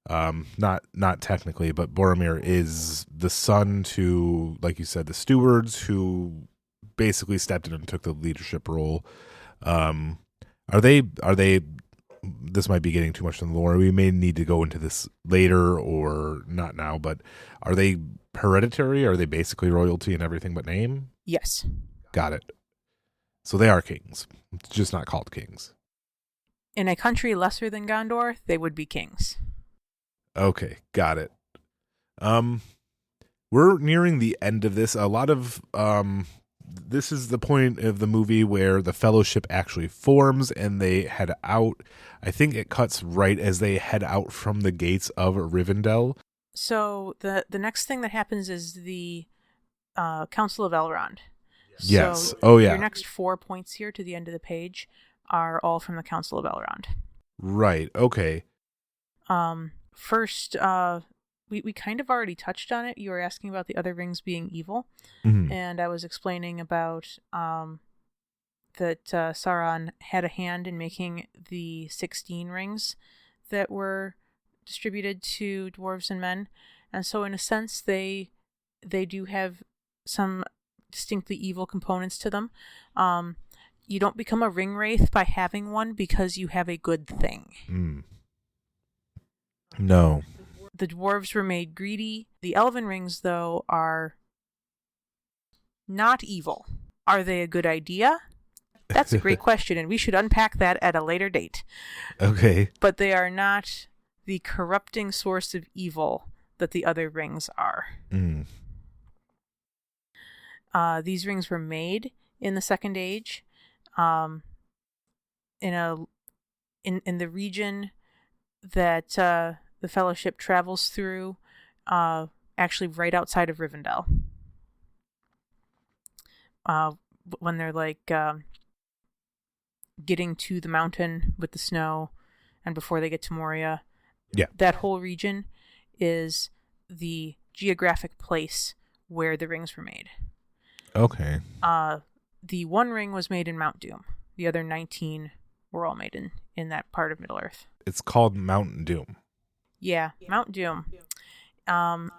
Not technically, but Boromir is the son to, like you said, the stewards who basically stepped in and took the leadership role. Are they, this might be getting too much in the lore. We may need to go into this later or not now, but are they hereditary? Are they basically royalty in everything but name? Yes. Got it. So they are kings. It's just not called kings. In a country lesser than Gondor, they would be kings. Okay, got it. We're nearing the end of this. A lot of this is the point of the movie where the Fellowship actually forms and they head out. I think it cuts right as they head out from the gates of Rivendell. So the next thing that happens is the Council of Elrond. Yes. So oh yeah. Your next 4 points here to the end of the page are all from the Council of Elrond. Right. Okay. First, we kind of already touched on it. You were asking about the other rings being evil, Mhm. and I was explaining about that Sauron had a hand in making the 16 rings that were distributed to dwarves and men. And so in a sense they do have some distinctly evil components to them. You don't become a ring wraith by having one because you have a good thing. Mm. No. The dwarves were made greedy. The elven rings, though, are not evil. Are they a good idea? That's a great question, and we should unpack that at a later date. Okay. But they are not the corrupting source of evil that the other rings are. Mm. These rings were made in the Second Age, in the region that the Fellowship travels through, actually right outside of Rivendell. When they're like getting to the mountain with the snow, and before they get to Moria, that whole region is the geographic place where the rings were made. Okay. The one ring was made in Mount Doom. The other 19 were all made in that part of Middle-earth. It's called Mount Doom. Yeah, Mount Doom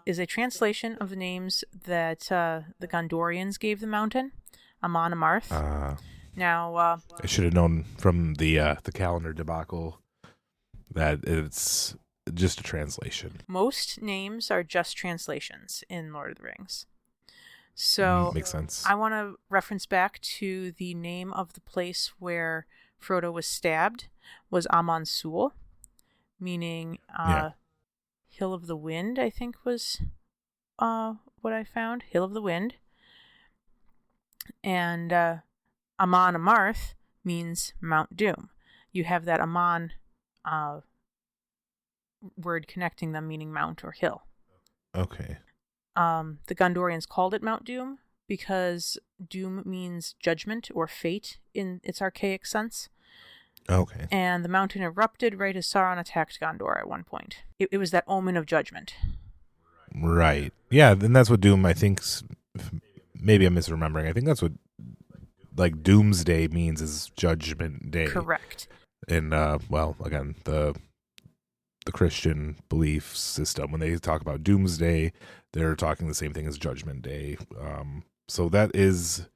is a translation of the names that the Gondorians gave the mountain, Amon Amarth. Now, I should have known from the calendar debacle that it's just a translation. Most names are just translations in Lord of the Rings. So makes sense. I want to reference back to the name of the place where Frodo was stabbed was Amon Sul, meaning Hill of the Wind, I think was what I found. Hill of the Wind. And Amon Amarth means Mount Doom. You have that Amon word connecting them, meaning mount or hill. Okay. The Gondorians called it Mount Doom because Doom means judgment or fate in its archaic sense. Okay. And the mountain erupted right as Sauron attacked Gondor at one point. It was that omen of judgment. Right. Yeah, then that's what Doom, I think, maybe I'm misremembering. I think that's what, like, Doomsday means is Judgment Day. Correct. And, well, again, the Christian belief system, when they talk about Doomsday, they're talking the same thing as Judgment Day. So that is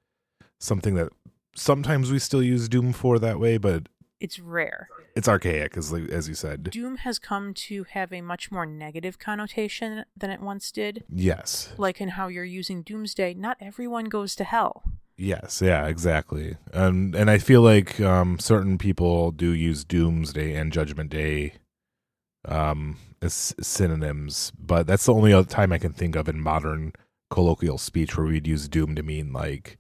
something that sometimes we still use Doom for that way, but it's rare. It's archaic, as you said. Doom has come to have a much more negative connotation than it once did. Yes. Like in how you're using Doomsday, not everyone goes to hell. Yes, yeah, exactly. And I feel like certain people do use Doomsday and Judgment Day as synonyms, but that's the only other time I can think of in modern colloquial speech where we'd use Doom to mean like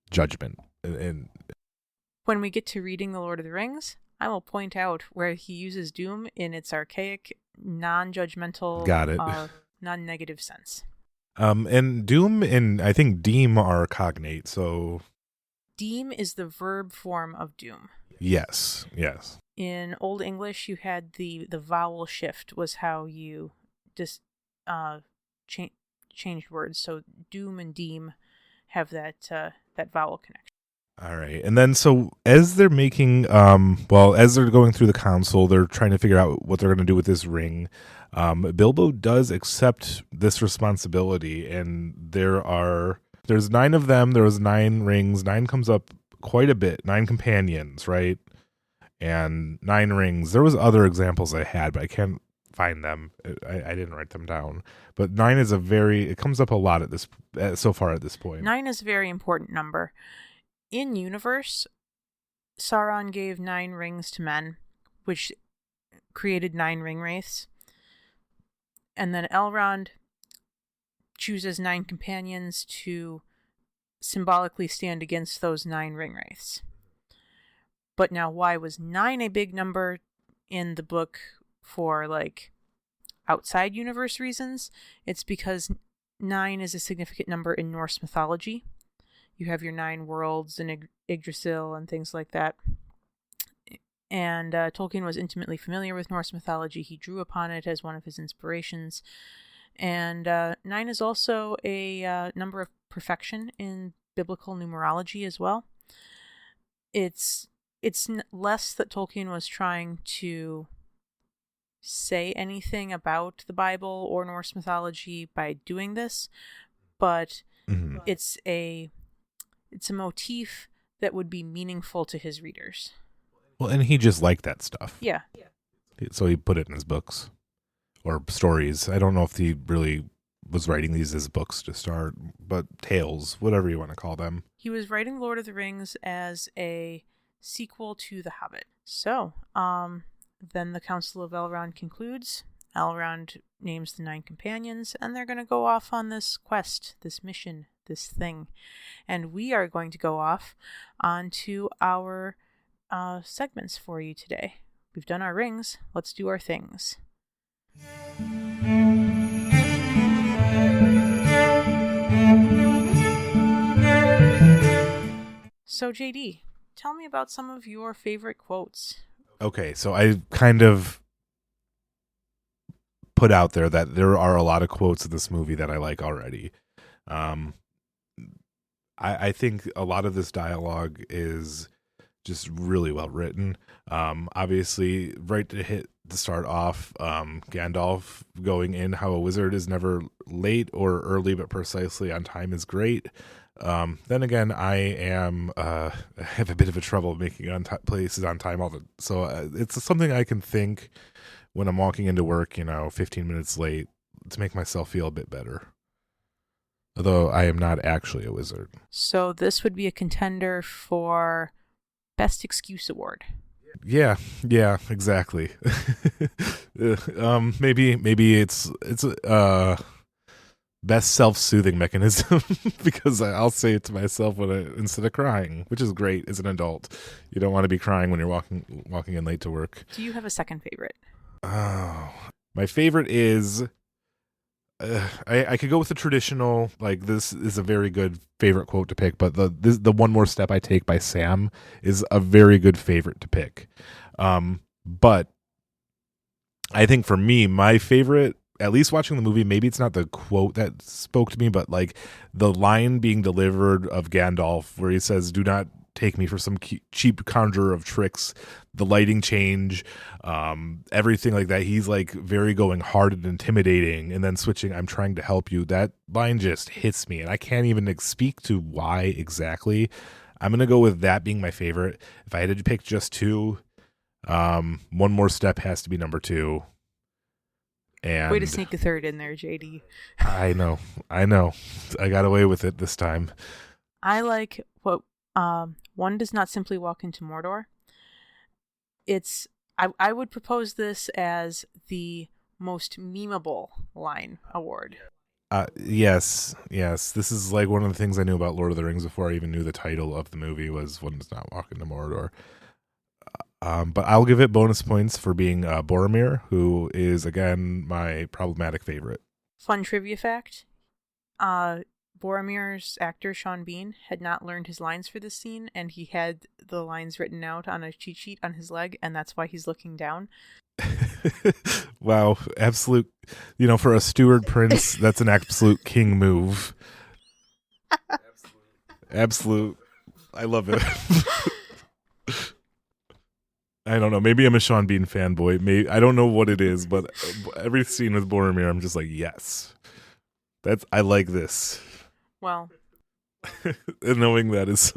judgment. And when we get to reading The Lord of the Rings, I will point out where he uses Doom in its archaic, non-judgmental, got it, non-negative sense. And Doom and I think Deem are cognate, so Deem is the verb form of Doom. Yes. In Old English, you had the vowel shift was how you just changed words. So Doom and Deem have that vowel connection. All right. And then so as they're making as they're going through the council, they're trying to figure out what they're going to do with this ring. Bilbo does accept this responsibility, and there's 9 of them. There was 9 rings. 9 comes up quite a bit. 9 companions, right? And 9 rings. There was other examples I had, but I can't find them. I didn't write them down. But 9 is it comes up a lot so far at this point. 9 is a very important number. In universe, Sauron gave 9 rings to men, which created 9 ring wraiths. And then Elrond chooses 9 companions to symbolically stand against those 9 ring wraiths. But now, why was 9 a big number in the book for, like, outside universe reasons? It's because 9 is a significant number in Norse mythology. You have your 9 worlds and Yggdrasil and things like that. And Tolkien was intimately familiar with Norse mythology. He drew upon it as one of his inspirations. And 9 is also a number of perfection in biblical numerology as well. It's less that Tolkien was trying to say anything about the Bible or Norse mythology by doing this, but it's a motif that would be meaningful to his readers. Well, and he just liked that stuff. Yeah. So he put it in his books or stories. I don't know if he really was writing these as books to start, but tales, whatever you want to call them. He was writing Lord of the Rings as a sequel to The Hobbit. So, then the Council of Elrond concludes. Elrond names the 9 companions, and they're going to go off on this quest, this mission, this thing. And we are going to go off onto our segments for you today. We've done our rings. Let's do our things. So, JD, tell me about some of your favorite quotes. Okay, so I kind of put out there that there are a lot of quotes in this movie that I like already. I think a lot of this dialogue is just really well written. Obviously, right to start off, Gandalf going in, how a wizard is never late or early, but precisely on time is great. Then again, I have a bit of a trouble making places on time so it's something I can think when I'm walking into work, 15 minutes late to make myself feel a bit better. Although I am not actually a wizard. So this would be a contender for Best Excuse Award. Yeah, exactly. Maybe it's best self-soothing mechanism because I'll say it to myself instead of crying, which is great as an adult. You don't want to be crying when you're walking in late to work. Do you have a second favorite? Oh, my favorite is I could go with the traditional, like, this is a very good favorite quote to pick, but the one more step I take by Sam is a very good favorite to pick. But I think for me, my favorite, at least watching the movie, maybe it's not the quote that spoke to me, but like the line being delivered of Gandalf where he says, "Do not take me for some cheap conjurer of tricks," the lighting change, everything like that. He's like very going hard and intimidating, and then switching, "I'm trying to help you." That line just hits me, and I can't even speak to why exactly. I'm going to go with that being my favorite. If I had to pick just two, one more step has to be number 2. And way to sneak a third in there, JD. I know. I got away with it this time. I like what one does not simply walk into Mordor. I would propose this as the most memeable line award. Yes. This is like one of the things I knew about Lord of the Rings before I even knew the title of the movie was "One Does Not Walk into Mordor." But I'll give it bonus points for being Boromir, who is, again, my problematic favorite. Fun trivia fact. Boromir's actor, Sean Bean, had not learned his lines for this scene, and he had the lines written out on a cheat sheet on his leg, and that's why he's looking down. Wow, absolute, for a steward prince, that's an absolute king move. Absolute. I love it. I don't know. Maybe I'm a Sean Bean fanboy. I don't know what it is, but every scene with Boromir, I'm just like, yes, I like this. Well, and knowing that is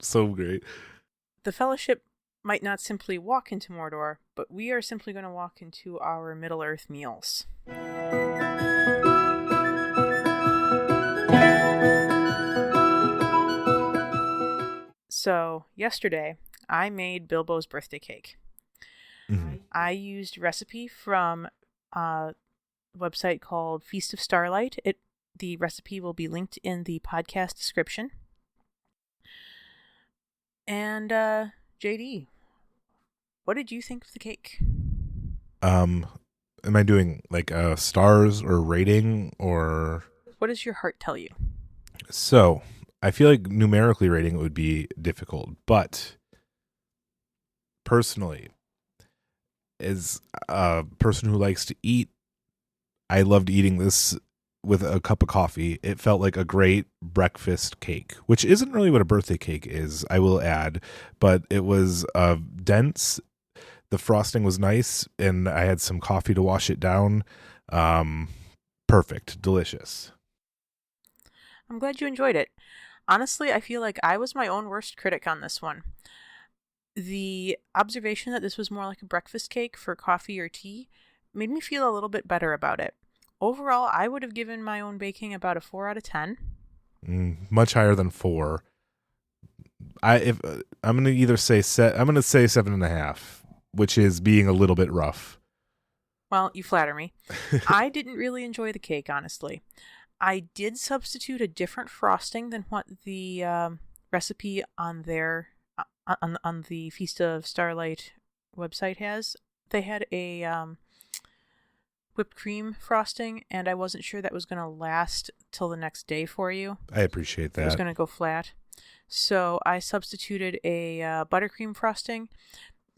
so great. The Fellowship might not simply walk into Mordor, but we are simply going to walk into our Middle-earth meals. So, yesterday, I made Bilbo's birthday cake. Mm-hmm. I used a recipe from a website called Feast of Starlight. The recipe will be linked in the podcast description. And, JD, what did you think of the cake? Am I doing like stars or rating or? What does your heart tell you? So, I feel like numerically rating it would be difficult, but personally, as a person who likes to eat, I loved eating this with a cup of coffee. It felt like a great breakfast cake, which isn't really what a birthday cake is, I will add, but it was dense. The frosting was nice, and I had some coffee to wash it down. Perfect. Delicious. I'm glad you enjoyed it. Honestly, I feel like I was my own worst critic on this one. The observation that this was more like a breakfast cake for coffee or tea made me feel a little bit better about it. Overall, I would have given my own baking about a 4 out of 10. Much higher than 4. I'm going to either say I'm going to say 7.5, which is being a little bit rough. Well, you flatter me. I didn't really enjoy the cake, honestly. I did substitute a different frosting than what the recipe on their on the Feast of Starlight website has. They had a whipped cream frosting, and I wasn't sure that was going to last till the next day for you. I appreciate that. It was going to go flat. So I substituted a buttercream frosting.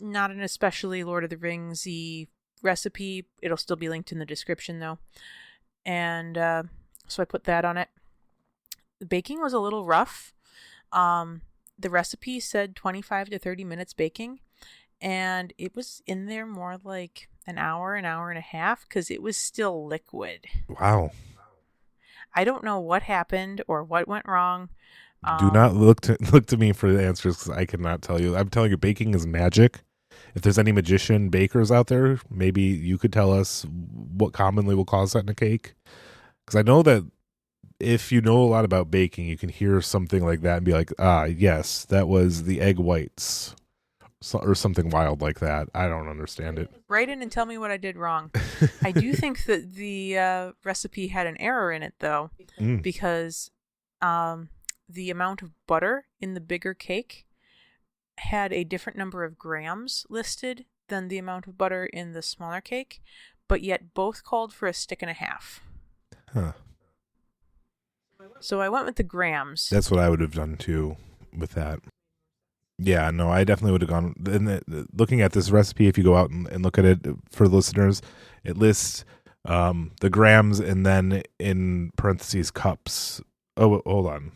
Not an especially Lord of the Rings-y recipe. It'll still be linked in the description, though. And so I put that on it. The baking was a little rough. The recipe said 25 to 30 minutes baking, and it was in there more like an hour and a half, because it was still liquid. Wow. I don't know what happened or what went wrong. Do not look to me for the answers, because I cannot tell you. I'm telling you, baking is magic. If there's any magician bakers out there, maybe you could tell us what commonly will cause that in a cake. Because I know that if you know a lot about baking, you can hear something like that and be like, yes, that was the egg whites. Or something wild like that. I don't understand it. Write in and tell me what I did wrong. I do think that the recipe had an error in it, though, because the amount of butter in the bigger cake had a different number of grams listed than the amount of butter in the smaller cake, but yet both called for a stick and a half. Huh. So I went with the grams. That's what I would have done too with that. Yeah, no, I definitely would have gone. Looking at this recipe, if you go out and look at it for the listeners, it lists the grams and then in parentheses cups. Oh, hold on.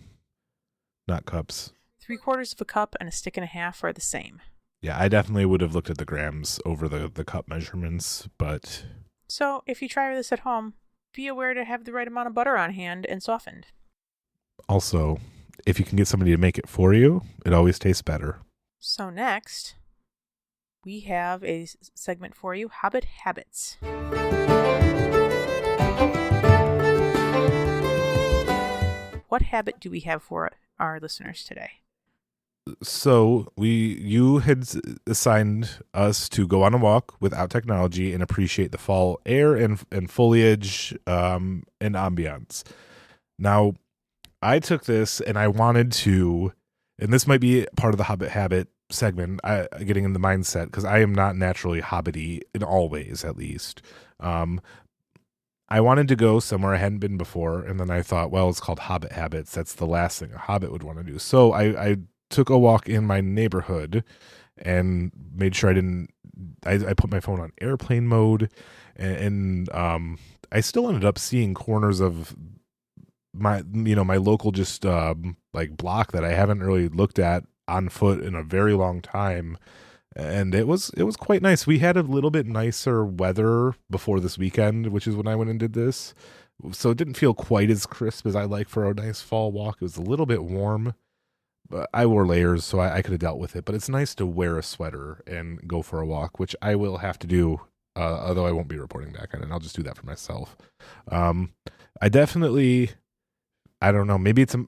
Not cups. 3/4 of a cup and a stick and a half are the same. Yeah, I definitely would have looked at the grams over the cup measurements, but... So, if you try this at home, be aware to have the right amount of butter on hand and softened. Also, if you can get somebody to make it for you, it always tastes better. So next, we have a segment for you, Hobbit Habits. What habit do we have for our listeners today? So you had assigned us to go on a walk without technology and appreciate the fall air and foliage and ambiance. Now, I took this and I wanted to, and this might be part of the Hobbit Habit segment, getting in the mindset, because I am not naturally Hobbity in all ways, at least. I wanted to go somewhere I hadn't been before, and then I thought, well, it's called Hobbit Habits. That's the last thing a Hobbit would want to do. So I took a walk in my neighborhood and made sure I put my phone on airplane mode, and I still ended up seeing corners of my local just like block that I haven't really looked at on foot in a very long time, and it was quite nice. We had a little bit nicer weather before this weekend, which is when I went and did this, so it didn't feel quite as crisp as I like for a nice fall walk. It was a little bit warm, but I wore layers, so I could have dealt with it. But it's nice to wear a sweater and go for a walk, which I will have to do, although I won't be reporting back on it. I'll just do that for myself. I definitely, I don't know, maybe it's my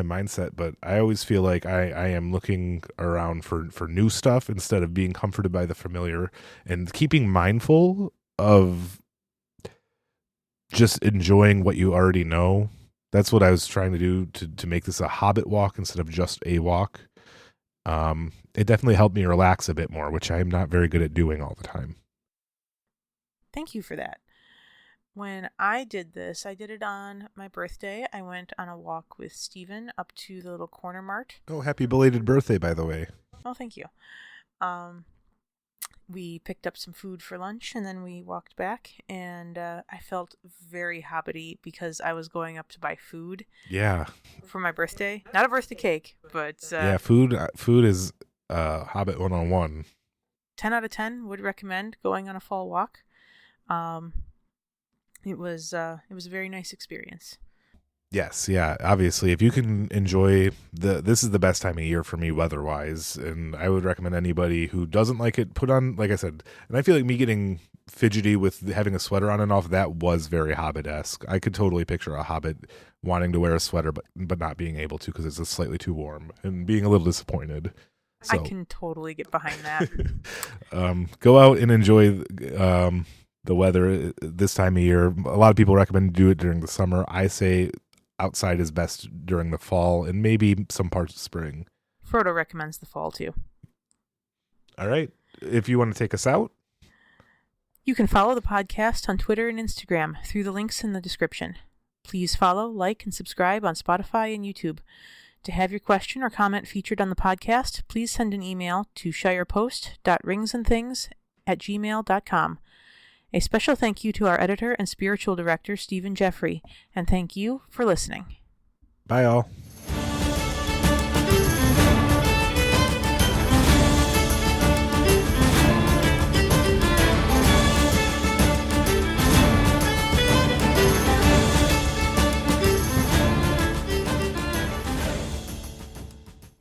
mindset, but I always feel like I am looking around for new stuff instead of being comforted by the familiar, and keeping mindful of just enjoying what you already know. That's what I was trying to do to make this a Hobbit walk instead of just a walk. It definitely helped me relax a bit more, which I'm not very good at doing all the time. Thank you for that. When I did this, I did it on my birthday. I went on a walk with Steven up to the little corner mart. Oh, happy belated birthday, by the way. Oh, thank you. we picked up some food for lunch, and then we walked back, and I felt very Hobbity because I was going up to buy food. Yeah. For my birthday. Not a birthday cake, but... yeah, food is Hobbit 101. 10 out of 10 would recommend going on a fall walk. It was a very nice experience. Yes, yeah. Obviously, if you can enjoy this is the best time of year for me weather-wise, and I would recommend anybody who doesn't like it put on, like I said, and I feel like me getting fidgety with having a sweater on and off, that was very Hobbit-esque. I could totally picture a Hobbit wanting to wear a sweater but not being able to because it's just slightly too warm and being a little disappointed. So, I can totally get behind that. Go out and enjoy the weather this time of year. A lot of people recommend do it during the summer. I say outside is best during the fall and maybe some parts of spring. Frodo recommends the fall too. All right. If you want to take us out. You can follow the podcast on Twitter and Instagram through the links in the description. Please follow, like, and subscribe on Spotify and YouTube. To have your question or comment featured on the podcast, please send an email to shirepost.ringsandthings@gmail.com. A special thank you to our editor and spiritual director, Stephen Jeffrey, and thank you for listening. Bye, all.